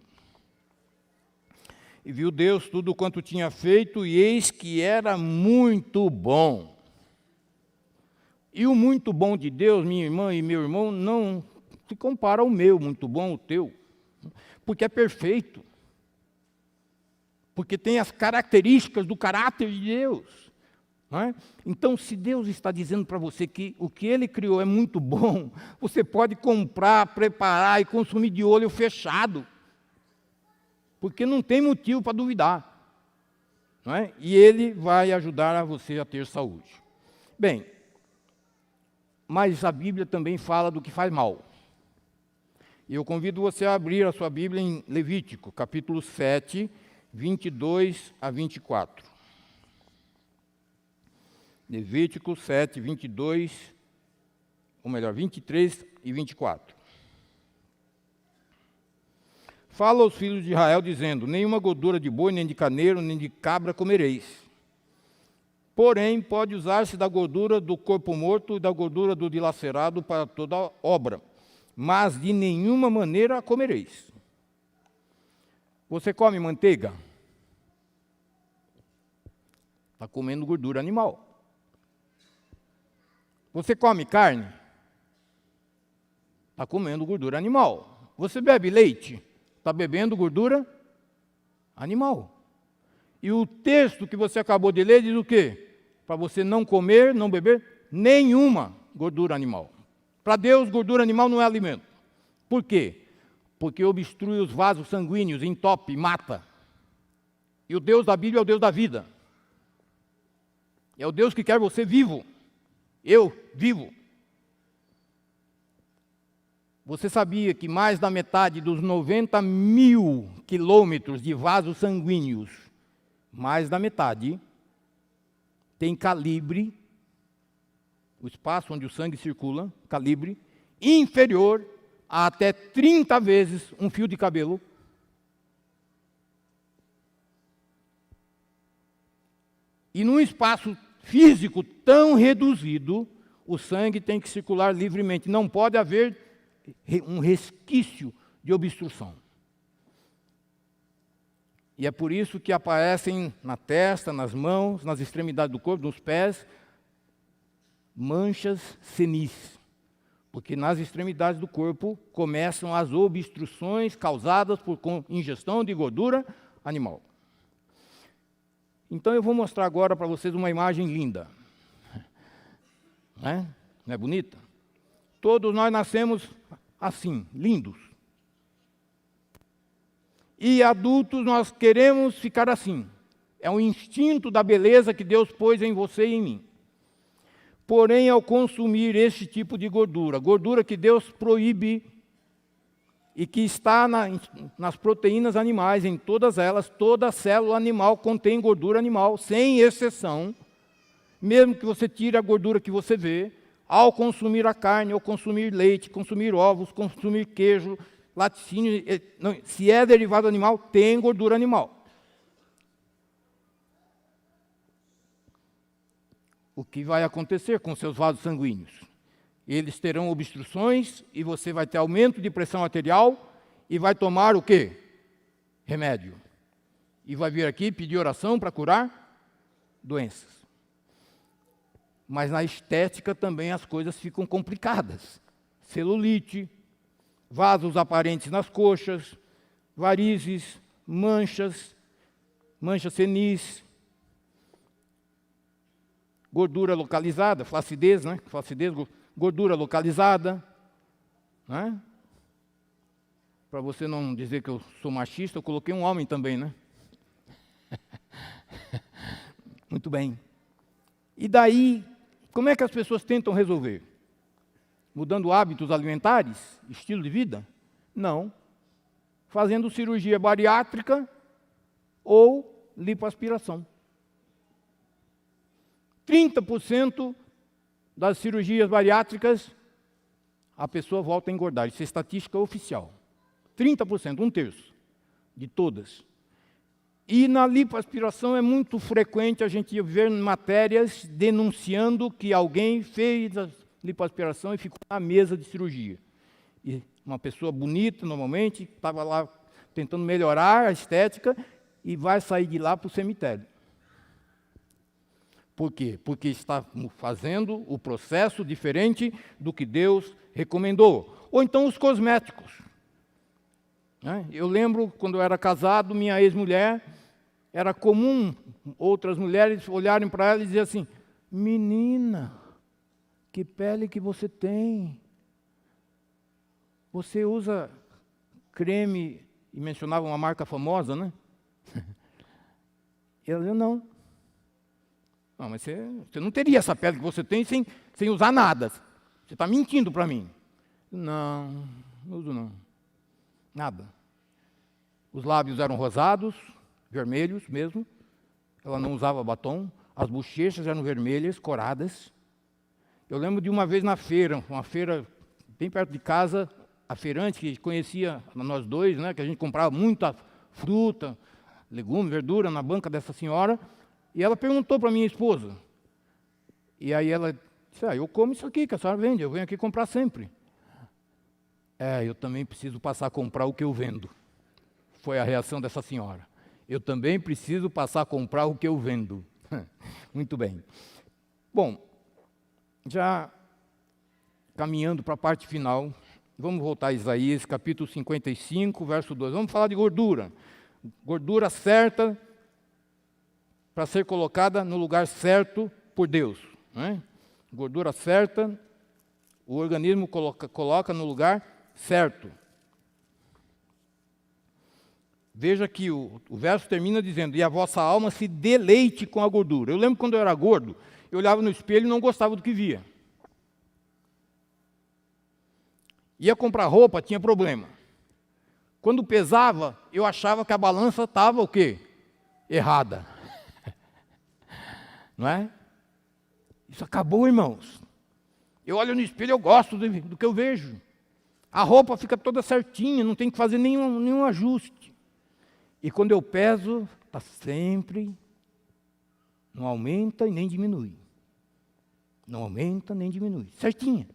E viu Deus tudo quanto tinha feito, e eis que era muito bom. E o muito bom de Deus, minha irmã e meu irmão, não se compara ao meu muito bom, o teu. Porque é perfeito. Porque tem as características do caráter de Deus. Não é? Então, se Deus está dizendo para você que o que Ele criou é muito bom, você pode comprar, preparar e consumir de olho fechado. Porque não tem motivo para duvidar. Não é? E Ele vai ajudar a você a ter saúde. Bem, mas a Bíblia também fala do que faz mal. E eu convido você a abrir a sua Bíblia em Levítico, capítulo 7, 22 a 24. Levítico 7, 22, ou melhor, 23 e 24. Fala aos filhos de Israel, dizendo: nenhuma gordura de boi, nem de carneiro, nem de cabra comereis. Porém, pode usar-se da gordura do corpo morto e da gordura do dilacerado para toda obra, mas de nenhuma maneira a comereis. Você come manteiga? Está comendo gordura animal. Você come carne? Está comendo gordura animal. Você bebe leite? Está bebendo gordura animal. E o texto que você acabou de ler diz o quê? Para você não comer, não beber nenhuma gordura animal. Para Deus, gordura animal não é alimento. Por quê? Porque obstrui os vasos sanguíneos, entope, mata. E o Deus da Bíblia é o Deus da vida. É o Deus que quer você vivo. Eu vivo. Você sabia que mais da metade dos 90 mil quilômetros de vasos sanguíneos, mais da metade, tem calibre, o espaço onde o sangue circula, calibre, inferior a até 30 vezes um fio de cabelo? E num espaço físico tão reduzido, o sangue tem que circular livremente. Não pode haver um resquício de obstrução. E é por isso que aparecem na testa, nas mãos, nas extremidades do corpo, nos pés, manchas senis. Porque nas extremidades do corpo começam as obstruções causadas por ingestão de gordura animal. Então eu vou mostrar agora para vocês uma imagem linda. Não é bonita? Todos nós nascemos assim, lindos. E adultos nós queremos ficar assim. É um instinto da beleza que Deus pôs em você e em mim. Porém, ao consumir esse tipo de gordura, gordura que Deus proíbe e que está nas proteínas animais, em todas elas, toda célula animal contém gordura animal, sem exceção. Mesmo que você tire a gordura que você vê, ao consumir a carne, ao consumir leite, consumir ovos, consumir queijo, laticínio, não, se é derivado animal, tem gordura animal. O que vai acontecer com seus vasos sanguíneos? Eles terão obstruções e você vai ter aumento de pressão arterial e vai tomar o quê? Remédio. E vai vir aqui pedir oração para curar doenças. Mas na estética também as coisas ficam complicadas. Celulite, vasos aparentes nas coxas, varizes, manchas senis, gordura localizada, flacidez, né? Flacidez, gordura localizada, né? Para você não dizer que eu sou machista, eu coloquei um homem também, né? Muito bem. E daí, como é que as pessoas tentam resolver? Mudando hábitos alimentares, estilo de vida? Não. Fazendo cirurgia bariátrica ou lipoaspiração. 30% das cirurgias bariátricas, a pessoa volta a engordar. Isso é estatística oficial. 30%, 1/3 de todas. E na lipoaspiração é muito frequente a gente ver matérias denunciando que alguém fez a lipoaspiração e ficou na mesa de cirurgia. E uma pessoa bonita, normalmente, estava lá tentando melhorar a estética e vai sair de lá para o cemitério. Por quê? Porque está fazendo o processo diferente do que Deus recomendou. Ou então os cosméticos. Eu lembro, quando eu era casado, minha ex-mulher, era comum outras mulheres olharem para ela e dizer assim: menina, que pele que você tem. Você usa creme, e mencionava uma marca famosa, né? E ela dizia: não. Não, mas você não teria essa pele que você tem sem usar nada. Você está mentindo para mim. Não uso não. Nada. Os lábios eram rosados, vermelhos mesmo. Ela não usava batom. As bochechas eram vermelhas, coradas. Eu lembro de uma vez na feira, uma feira bem perto de casa, a feirante que conhecia nós dois, né, que a gente comprava muita fruta, legume, verdura na banca dessa senhora. E ela perguntou para minha esposa. E aí ela disse: eu como isso aqui que a senhora vende, eu venho aqui comprar sempre. Eu também preciso passar a comprar o que eu vendo. Foi a reação dessa senhora. Eu também preciso passar a comprar o que eu vendo. Muito bem. Bom, já caminhando para a parte final, vamos voltar a Isaías, capítulo 55, verso 2. Vamos falar de gordura. Gordura certa para ser colocada no lugar certo por Deus. Né? Gordura certa, o organismo coloca no lugar certo. Veja que o verso termina dizendo: e a vossa alma se deleite com a gordura. Eu lembro quando eu era gordo, eu olhava no espelho e não gostava do que via. Ia comprar roupa, tinha problema. Quando pesava, eu achava que a balança estava o quê? Errada. Não é? Isso acabou, irmãos. Eu olho no espelho, eu gosto do que eu vejo. A roupa fica toda certinha, não tem que fazer nenhum ajuste. E quando eu peso, está sempre, não aumenta e nem diminui. Não aumenta nem diminui. Certinha.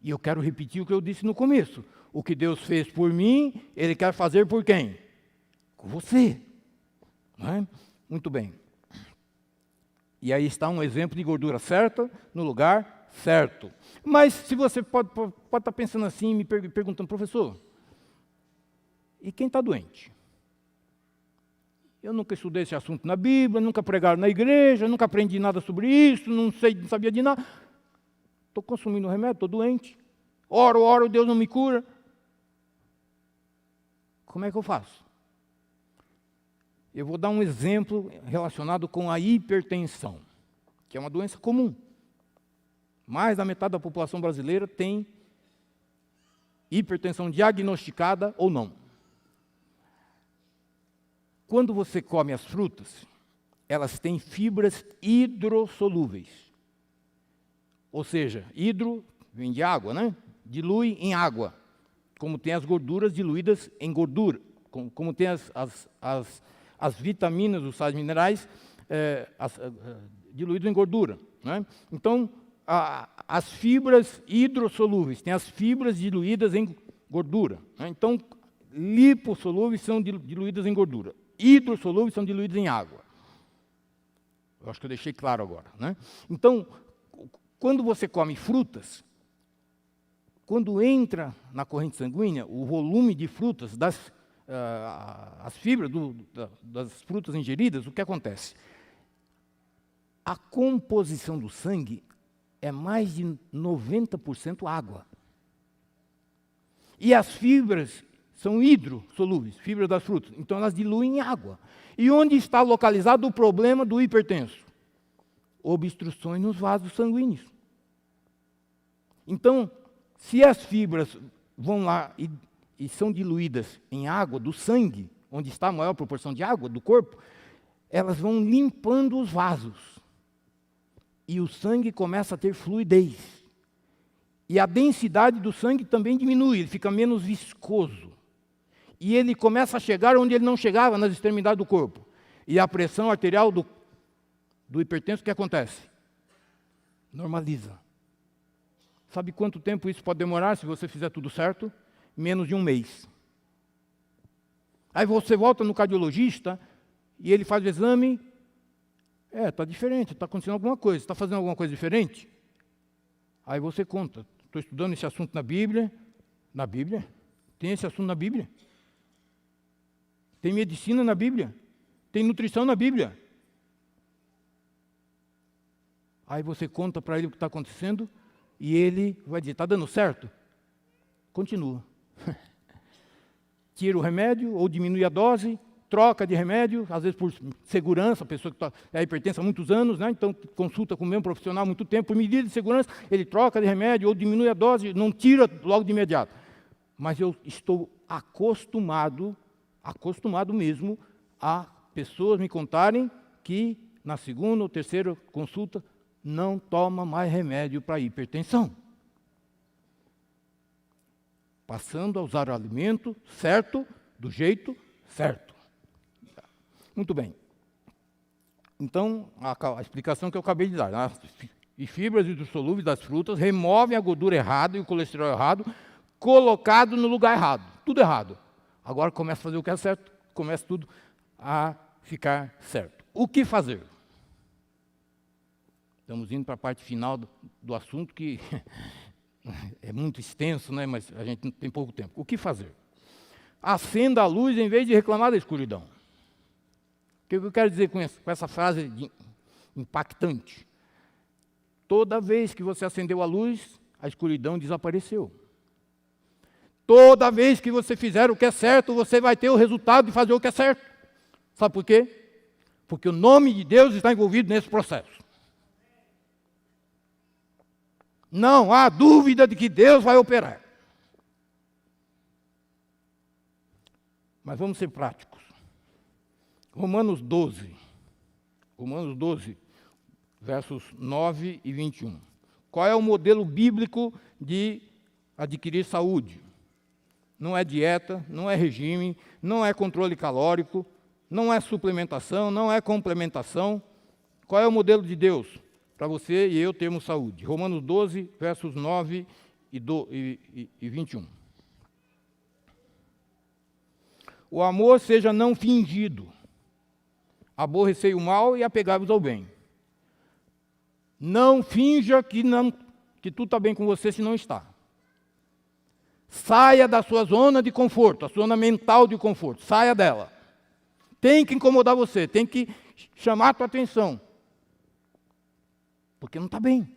E eu quero repetir o que eu disse no começo. O que Deus fez por mim, Ele quer fazer por quem? Com você. Não é? Muito bem. E aí está um exemplo de gordura certa, no lugar certo. Mas se você pode estar pensando assim, me perguntando: professor, e quem está doente? Eu nunca estudei esse assunto na Bíblia, nunca pregaram na igreja, nunca aprendi nada sobre isso, não sabia de nada. Estou consumindo remédio, estou doente. Oro, Deus não me cura. Como é que eu faço? Eu vou dar um exemplo relacionado com a hipertensão, que é uma doença comum. Mais da metade da população brasileira tem hipertensão diagnosticada ou não. Quando você come as frutas, elas têm fibras hidrossolúveis. Ou seja, hidro vem de água, né? Dilui em água. como tem as gorduras diluídas em gordura, como tem as vitaminas, os sais minerais diluídos em gordura. Né? Então, as fibras hidrossolúveis têm as fibras diluídas em gordura. Né? Então, lipossolúveis são diluídas em gordura. Hidrossolúveis são diluídos em água. Eu acho que eu deixei claro agora. Né? Então, quando você come frutas, quando entra na corrente sanguínea, o volume de frutas, as fibras das frutas ingeridas, o que acontece? A composição do sangue é mais de 90% água. E as fibras são hidrossolúveis, fibras das frutas, então elas diluem em água. E onde está localizado o problema do hipertenso? Obstruções nos vasos sanguíneos. Então, se as fibras vão lá e são diluídas em água do sangue, onde está a maior proporção de água do corpo, elas vão limpando os vasos. E o sangue começa a ter fluidez. E a densidade do sangue também diminui, ele fica menos viscoso. E ele começa a chegar onde ele não chegava, nas extremidades do corpo. E a pressão arterial do hipertenso, o que acontece? Normaliza. Sabe quanto tempo isso pode demorar se você fizer tudo certo? Menos de um mês. Aí você volta no cardiologista e ele faz o exame. Está diferente, está acontecendo alguma coisa. Está fazendo alguma coisa diferente? Aí você conta. Estou estudando esse assunto na Bíblia. Na Bíblia? Tem esse assunto na Bíblia? Tem medicina na Bíblia? Tem nutrição na Bíblia? Aí você conta para ele o que está acontecendo e ele vai dizer, está dando certo? Continua. Tira o remédio ou diminui a dose, troca de remédio, às vezes por segurança, a pessoa que é hipertensa há muitos anos, né? Então consulta com o mesmo profissional há muito tempo, por medida de segurança, ele troca de remédio ou diminui a dose, não tira logo de imediato. Mas eu estou acostumado mesmo a pessoas me contarem que na segunda ou terceira consulta não toma mais remédio para hipertensão. Passando a usar o alimento certo, do jeito certo. Muito bem. Então, a explicação que eu acabei de dar. As fibras hidrossolúveis das frutas removem a gordura errada e o colesterol errado, colocado no lugar errado. Tudo errado. Agora começa a fazer o que é certo, começa tudo a ficar certo. O que fazer? Estamos indo para a parte final do assunto, que é muito extenso, né? Mas a gente tem pouco tempo. O que fazer? Acenda a luz em vez de reclamar da escuridão. O que eu quero dizer com essa frase impactante? Toda vez que você acendeu a luz, a escuridão desapareceu. Toda vez que você fizer o que é certo, você vai ter o resultado de fazer o que é certo. Sabe por quê? Porque o nome de Deus está envolvido nesse processo. Não há dúvida de que Deus vai operar. Mas vamos ser práticos. Romanos 12, versos 9 e 21. Qual é o modelo bíblico de adquirir saúde? Não é dieta, não é regime, não é controle calórico, não é suplementação, não é complementação. Qual é o modelo de Deus para você e eu termos saúde? Romanos 12, versos 9 e 21. O amor seja não fingido. Aborrecei o mal e apegai-vos ao bem. Não finja que tudo está bem com você se não está. Saia da sua zona de conforto, a zona mental de conforto. Saia dela. Tem que incomodar você, tem que chamar a tua atenção. Porque não está bem.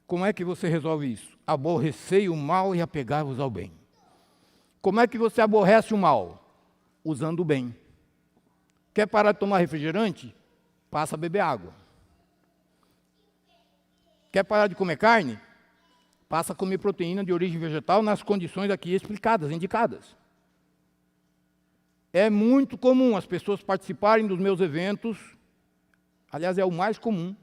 Como é que você resolve isso? Aborrecei o mal e apegai-vos ao bem. Como é que você aborrece o mal? Usando o bem. Quer parar de tomar refrigerante? Passa a beber água. Quer parar de comer carne? Passa a comer proteína de origem vegetal nas condições aqui explicadas, indicadas. É muito comum as pessoas participarem dos meus eventos, aliás, é o mais comum,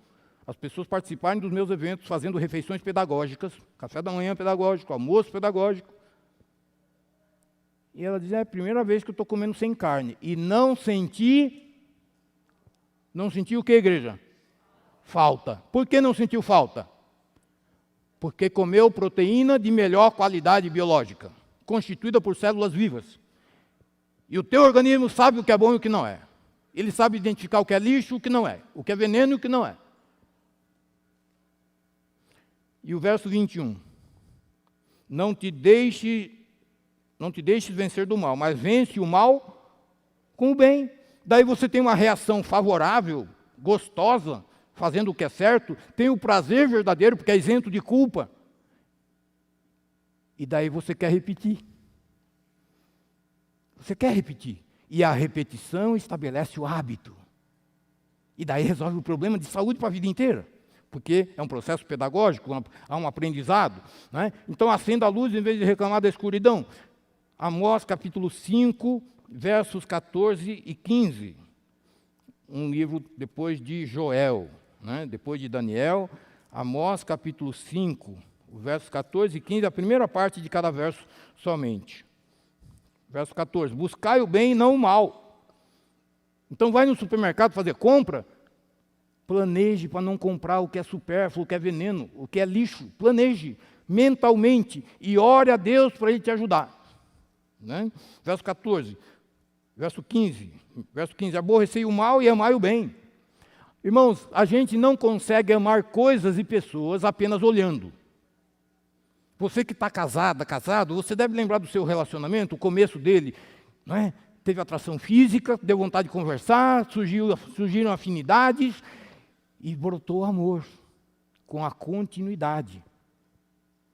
as pessoas participarem dos meus eventos, fazendo refeições pedagógicas, café da manhã pedagógico, almoço pedagógico. E ela diz, é a primeira vez que eu estou comendo sem carne. E não senti o que, igreja? Falta. Por que não sentiu falta? Porque comeu proteína de melhor qualidade biológica, constituída por células vivas. E o teu organismo sabe o que é bom e o que não é. Ele sabe identificar o que é lixo e o que não é, o que é veneno e o que não é. E o verso 21. Não te deixes vencer do mal, mas vence o mal com o bem. Daí você tem uma reação favorável, gostosa, fazendo o que é certo, tem o prazer verdadeiro, porque é isento de culpa. E daí você quer repetir. Você quer repetir. E a repetição estabelece o hábito. E daí resolve o problema de saúde para a vida inteira. Porque é um processo pedagógico, há um aprendizado. Né? Então acenda a luz em vez de reclamar da escuridão. Amós capítulo 5, versos 14 e 15. Um livro depois de Joel, né? Depois de Daniel. Amós capítulo 5, versos 14 e 15, a primeira parte de cada verso somente. Verso 14, buscai o bem e não o mal. Então vai no supermercado fazer compra, planeje para não comprar o que é supérfluo, o que é veneno, o que é lixo. Planeje mentalmente e ore a Deus para Ele te ajudar. Né? Verso 14, verso 15, aborrecei o mal e amai o bem. Irmãos, a gente não consegue amar coisas e pessoas apenas olhando. Você que está casado, você deve lembrar do seu relacionamento, o começo dele, não é? Teve atração física, deu vontade de conversar, surgiram afinidades e brotou amor com a continuidade.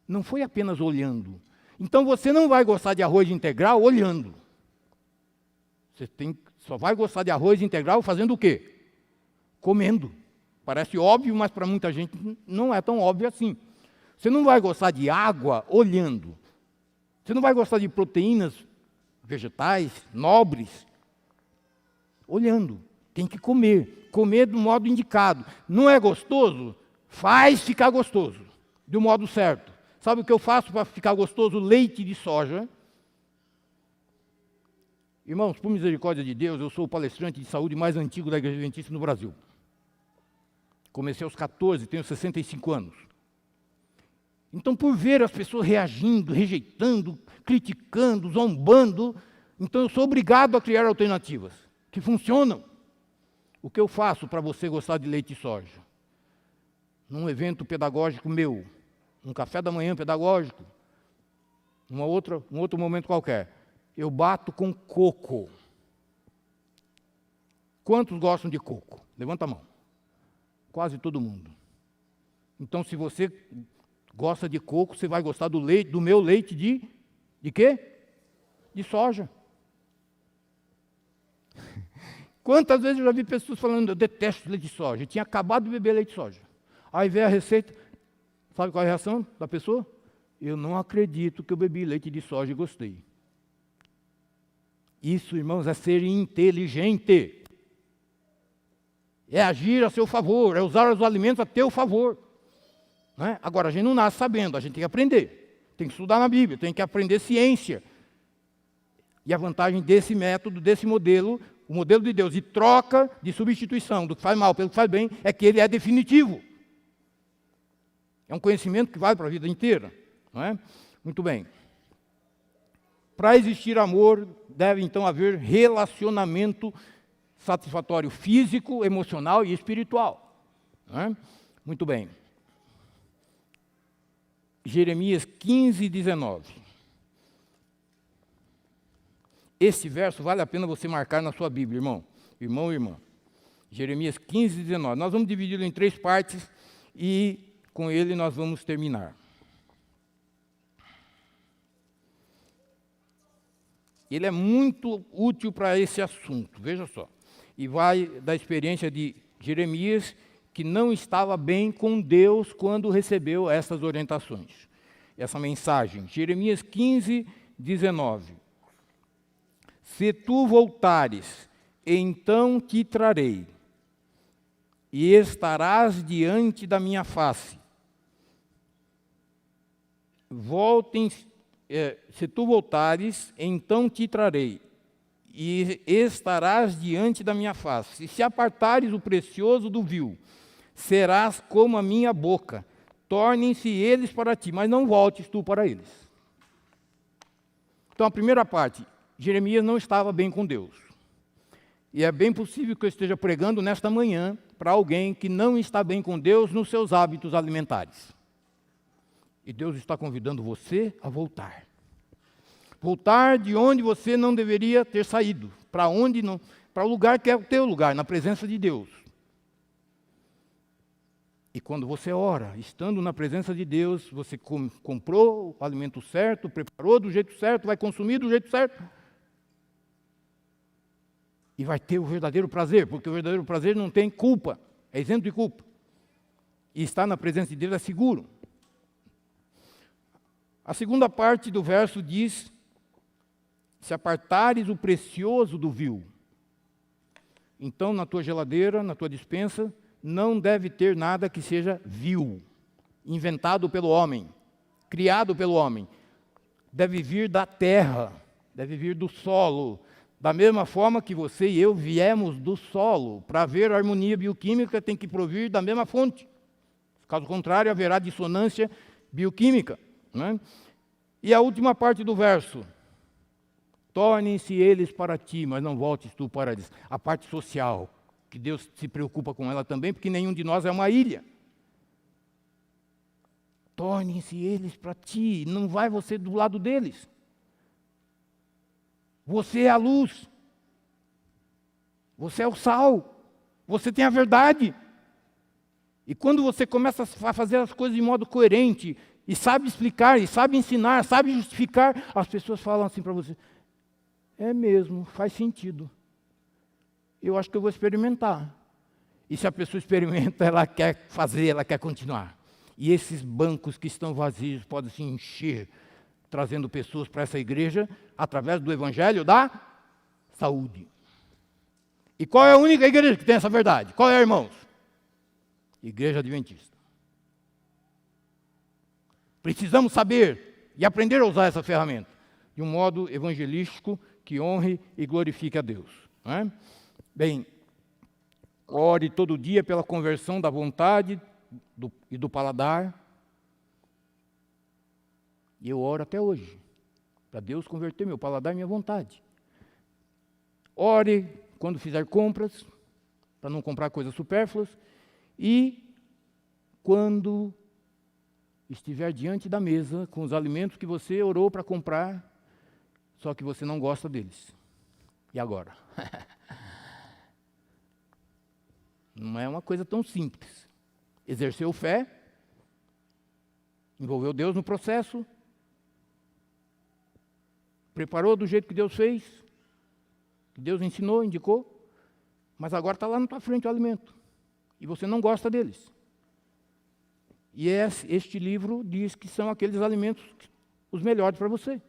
Não foi apenas olhando. Então você não vai gostar de arroz integral olhando. Você só vai gostar de arroz integral fazendo o quê? Comendo. Parece óbvio, mas para muita gente não é tão óbvio assim. Você não vai gostar de água olhando. Você não vai gostar de proteínas vegetais, nobres, olhando. Tem que comer. Comer do modo indicado. Não é gostoso? Faz ficar gostoso. Do modo certo. Sabe o que eu faço para ficar gostoso? Leite de soja. Irmãos, por misericórdia de Deus, eu sou o palestrante de saúde mais antigo da Igreja Adventista no Brasil. Comecei aos 14, tenho 65 anos. Então, por ver as pessoas reagindo, rejeitando, criticando, zombando, então eu sou obrigado a criar alternativas que funcionam. O que eu faço para você gostar de leite de soja? Num evento pedagógico meu, um café da manhã pedagógico, um outro momento qualquer, eu bato com coco. Quantos gostam de coco? Levanta a mão. Quase todo mundo. Então, se você gosta de coco, você vai gostar do meu leite de quê? De soja. Quantas vezes eu já vi pessoas falando, eu detesto leite de soja. Eu tinha acabado de beber leite de soja. Aí vem a receita, sabe qual é a reação da pessoa? Eu não acredito que eu bebi leite de soja e gostei. Isso, irmãos, é ser inteligente. É agir a seu favor, é usar os alimentos a teu favor. Né? Agora, a gente não nasce sabendo, a gente tem que aprender. Tem que estudar na Bíblia, tem que aprender ciência. E a vantagem desse método, desse modelo, o modelo de Deus de troca, de substituição do que faz mal pelo que faz bem, é que ele é definitivo. É um conhecimento que vale para a vida inteira. Não é? Muito bem. Para existir amor, deve então haver relacionamento satisfatório físico, emocional e espiritual. Não é? Muito bem. Jeremias 15, 19. Esse verso vale a pena você marcar na sua Bíblia, irmão. Irmão e irmã. Jeremias 15, 19. Nós vamos dividi-lo em 3 partes e com ele nós vamos terminar. Ele é muito útil para esse assunto, veja só. E vai da experiência de Jeremias, que não estava bem com Deus quando recebeu essas orientações, essa mensagem. Jeremias 15, 19. Se tu voltares, então te trarei, e estarás diante da minha face. Se tu voltares, então te trarei, e estarás diante da minha face. E se apartares o precioso do vil, serás como a minha boca. Tornem-se eles para ti, mas não voltes tu para eles. Então, a primeira parte, Jeremias não estava bem com Deus. E é bem possível que eu esteja pregando nesta manhã para alguém que não está bem com Deus nos seus hábitos alimentares. E Deus está convidando você a voltar. Voltar de onde você não deveria ter saído, para o lugar que é o teu lugar, na presença de Deus. E quando você ora, estando na presença de Deus, você comprou o alimento certo, preparou do jeito certo, vai consumir do jeito certo. E vai ter o verdadeiro prazer, porque o verdadeiro prazer não tem culpa, é isento de culpa. E estar na presença de Deus é seguro. A segunda parte do verso diz: se apartares o precioso do vil. Então, na tua geladeira, na tua despensa, não deve ter nada que seja vil, inventado pelo homem, criado pelo homem. Deve vir da terra, deve vir do solo. Da mesma forma que você e eu viemos do solo, para haver harmonia bioquímica tem que provir da mesma fonte. Caso contrário, haverá dissonância bioquímica. Né? E a última parte do verso: tornem-se eles para ti, mas não voltes tu para eles. A parte social, que Deus se preocupa com ela também, porque nenhum de nós é uma ilha. Tornem-se eles para ti, não vai você do lado deles. Você é a luz. Você é o sal. Você tem a verdade. E quando você começa a fazer as coisas de modo coerente, e sabe explicar, e sabe ensinar, sabe justificar, as pessoas falam assim para você: é mesmo, faz sentido. Eu acho que eu vou experimentar. E se a pessoa experimenta, ela quer fazer, ela quer continuar. E esses bancos que estão vazios podem se encher, trazendo pessoas para essa igreja, através do evangelho da saúde. E qual é a única igreja que tem essa verdade? Qual é, irmãos? Igreja Adventista. Precisamos saber e aprender a usar essa ferramenta de um modo evangelístico que honre e glorifique a Deus. Não é? Bem, ore todo dia pela conversão da vontade e do paladar. E eu oro até hoje, para Deus converter meu paladar e minha vontade. Ore quando fizer compras, para não comprar coisas supérfluas. E quando estiver diante da mesa, com os alimentos que você orou para comprar, só que você não gosta deles. E agora? Não é uma coisa tão simples. Exerceu fé, envolveu Deus no processo, preparou do jeito que Deus fez, que Deus ensinou, indicou, mas agora está lá na tua frente o alimento, e você não gosta deles. E este livro diz que são aqueles alimentos os melhores para você.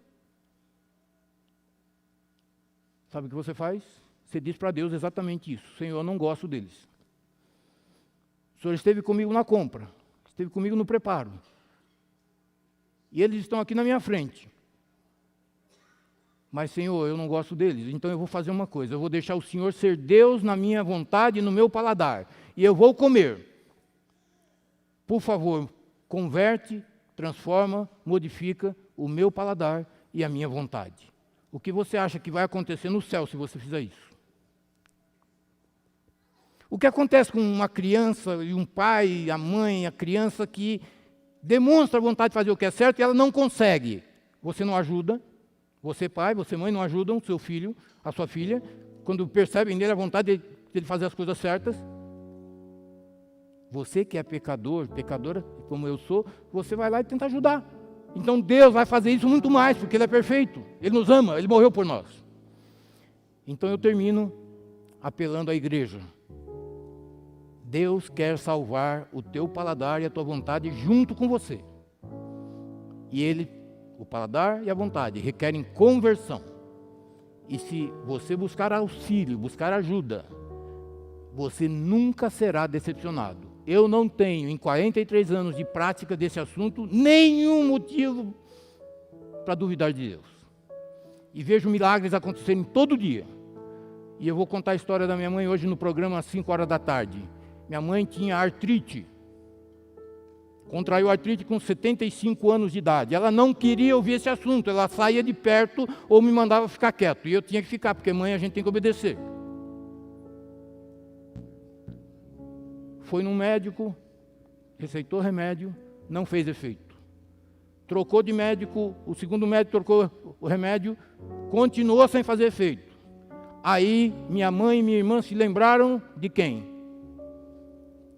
Sabe o que você faz? Você diz para Deus exatamente isso: Senhor, eu não gosto deles. O Senhor esteve comigo na compra, esteve comigo no preparo, e eles estão aqui na minha frente. Mas, Senhor, eu não gosto deles, então eu vou fazer uma coisa: eu vou deixar o Senhor ser Deus na minha vontade e no meu paladar, e eu vou comer. Por favor, converte, transforma, modifica o meu paladar e a minha vontade. O que você acha que vai acontecer no céu se você fizer isso? O que acontece com uma criança e um pai, a mãe, a criança que demonstra a vontade de fazer o que é certo e ela não consegue? Você não ajuda, você pai, você mãe não ajudam o seu filho, a sua filha, quando percebem nele a vontade de ele fazer as coisas certas. Você que é pecador, pecadora, como eu sou, você vai lá e tenta ajudar. Então Deus vai fazer isso muito mais, porque Ele é perfeito, Ele nos ama, Ele morreu por nós. Então eu termino apelando à igreja. Deus quer salvar o teu paladar e a tua vontade junto com você. E Ele, o paladar e a vontade, requerem conversão. E se você buscar auxílio, buscar ajuda, você nunca será decepcionado. Eu não tenho, em 43 anos de prática desse assunto, nenhum motivo para duvidar de Deus. E vejo milagres acontecerem todo dia. E eu vou contar a história da minha mãe hoje no programa às 5 horas da tarde. Minha mãe tinha artrite. Contraiu artrite com 75 anos de idade. Ela não queria ouvir esse assunto. Ela saía de perto ou me mandava ficar quieto. E eu tinha que ficar, porque mãe a gente tem que obedecer. Foi num médico, receitou remédio, não fez efeito. Trocou de médico, o segundo médico trocou o remédio, continuou sem fazer efeito. Aí minha mãe e minha irmã se lembraram de quem?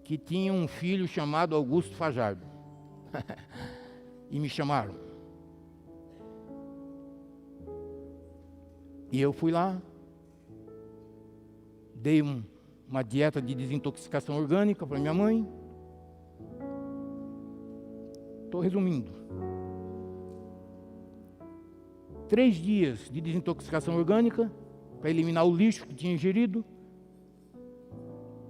Que tinha um filho chamado Augusto Fajardo. E me chamaram. E eu fui lá, dei uma dieta de desintoxicação orgânica para minha mãe. Estou resumindo. 3 dias de desintoxicação orgânica, para eliminar o lixo que tinha ingerido.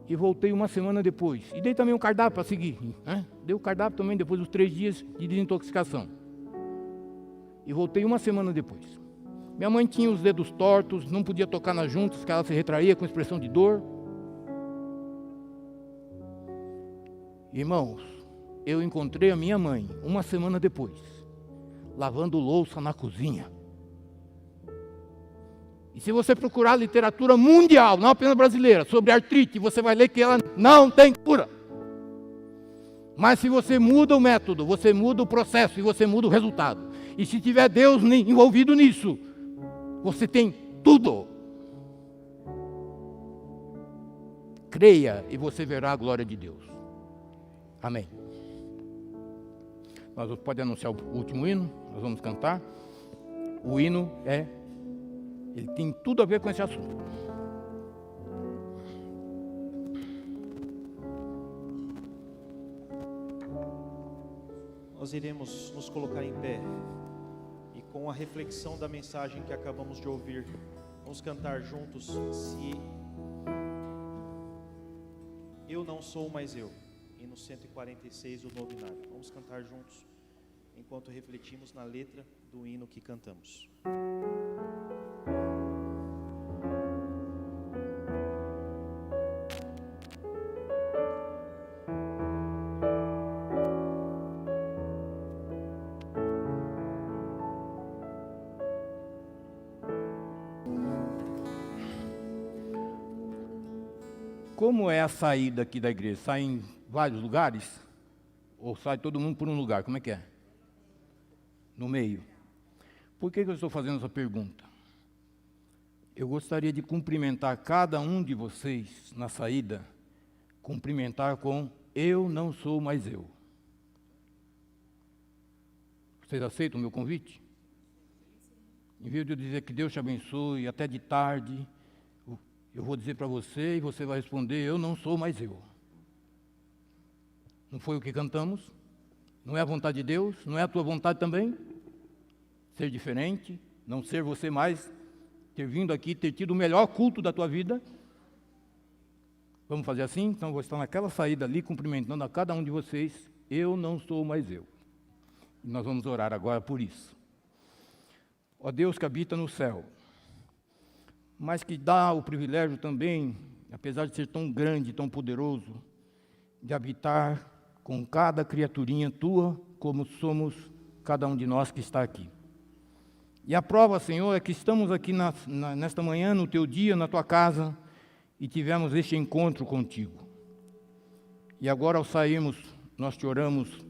E voltei uma semana depois. E dei também um cardápio para seguir. Né? Dei o cardápio também depois dos 3 dias de desintoxicação. E voltei uma semana depois. Minha mãe tinha os dedos tortos, não podia tocar nas juntas, que ela se retraía com expressão de dor. Irmãos, eu encontrei a minha mãe uma semana depois, lavando louça na cozinha. E se você procurar literatura mundial, não apenas brasileira, sobre artrite, você vai ler que ela não tem cura. Mas se você muda o método, você muda o processo e você muda o resultado. E se tiver Deus envolvido nisso, você tem tudo. Creia e você verá a glória de Deus. Amém. Nós podemos anunciar o último hino, nós vamos cantar. O hino ele tem tudo a ver com esse assunto. Nós iremos nos colocar em pé e com a reflexão da mensagem que acabamos de ouvir, vamos cantar juntos, se eu não sou mais eu, hino 146, o novo inário. Vamos cantar juntos, enquanto refletimos na letra do hino que cantamos. Como é a saída aqui da igreja? Sai em vários lugares? Ou sai todo mundo por um lugar? Como é que é? No meio. Por que eu estou fazendo essa pergunta? Eu gostaria de cumprimentar cada um de vocês na saída, cumprimentar com eu não sou mais eu. Vocês aceitam o meu convite? Em vez de eu dizer que Deus te abençoe, até de tarde, eu vou dizer para você e você vai responder, eu não sou mais eu. Não foi o que cantamos? Não é a vontade de Deus? Não é a tua vontade também? Ser diferente, não ser você mais, ter vindo aqui, ter tido o melhor culto da tua vida? Vamos fazer assim? Então eu vou estar naquela saída ali, cumprimentando a cada um de vocês, eu não sou mais eu. E nós vamos orar agora por isso. Ó Deus que habita no céu, mas que dá o privilégio também, apesar de ser tão grande, tão poderoso, de habitar com cada criaturinha tua, como somos cada um de nós que está aqui. E a prova, Senhor, é que estamos aqui nesta manhã, no teu dia, na tua casa, e tivemos este encontro contigo. E agora, ao sairmos, nós te oramos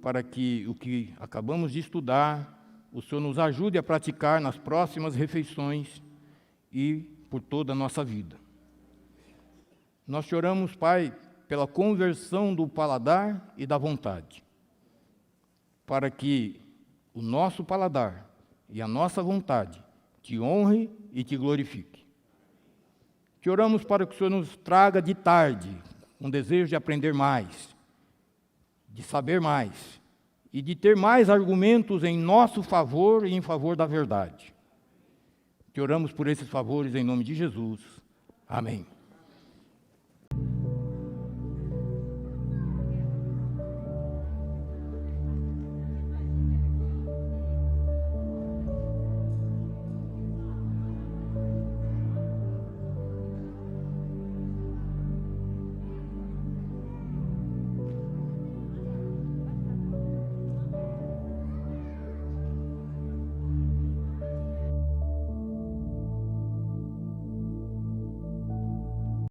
para que o que acabamos de estudar, o Senhor nos ajude a praticar nas próximas refeições e por toda a nossa vida. Nós te oramos, Pai, pela conversão do paladar e da vontade, para que o nosso paladar e a nossa vontade te honre e te glorifique. Te oramos para que o Senhor nos traga de tarde um desejo de aprender mais, de saber mais e de ter mais argumentos em nosso favor e em favor da verdade. Te oramos por esses favores em nome de Jesus. Amém.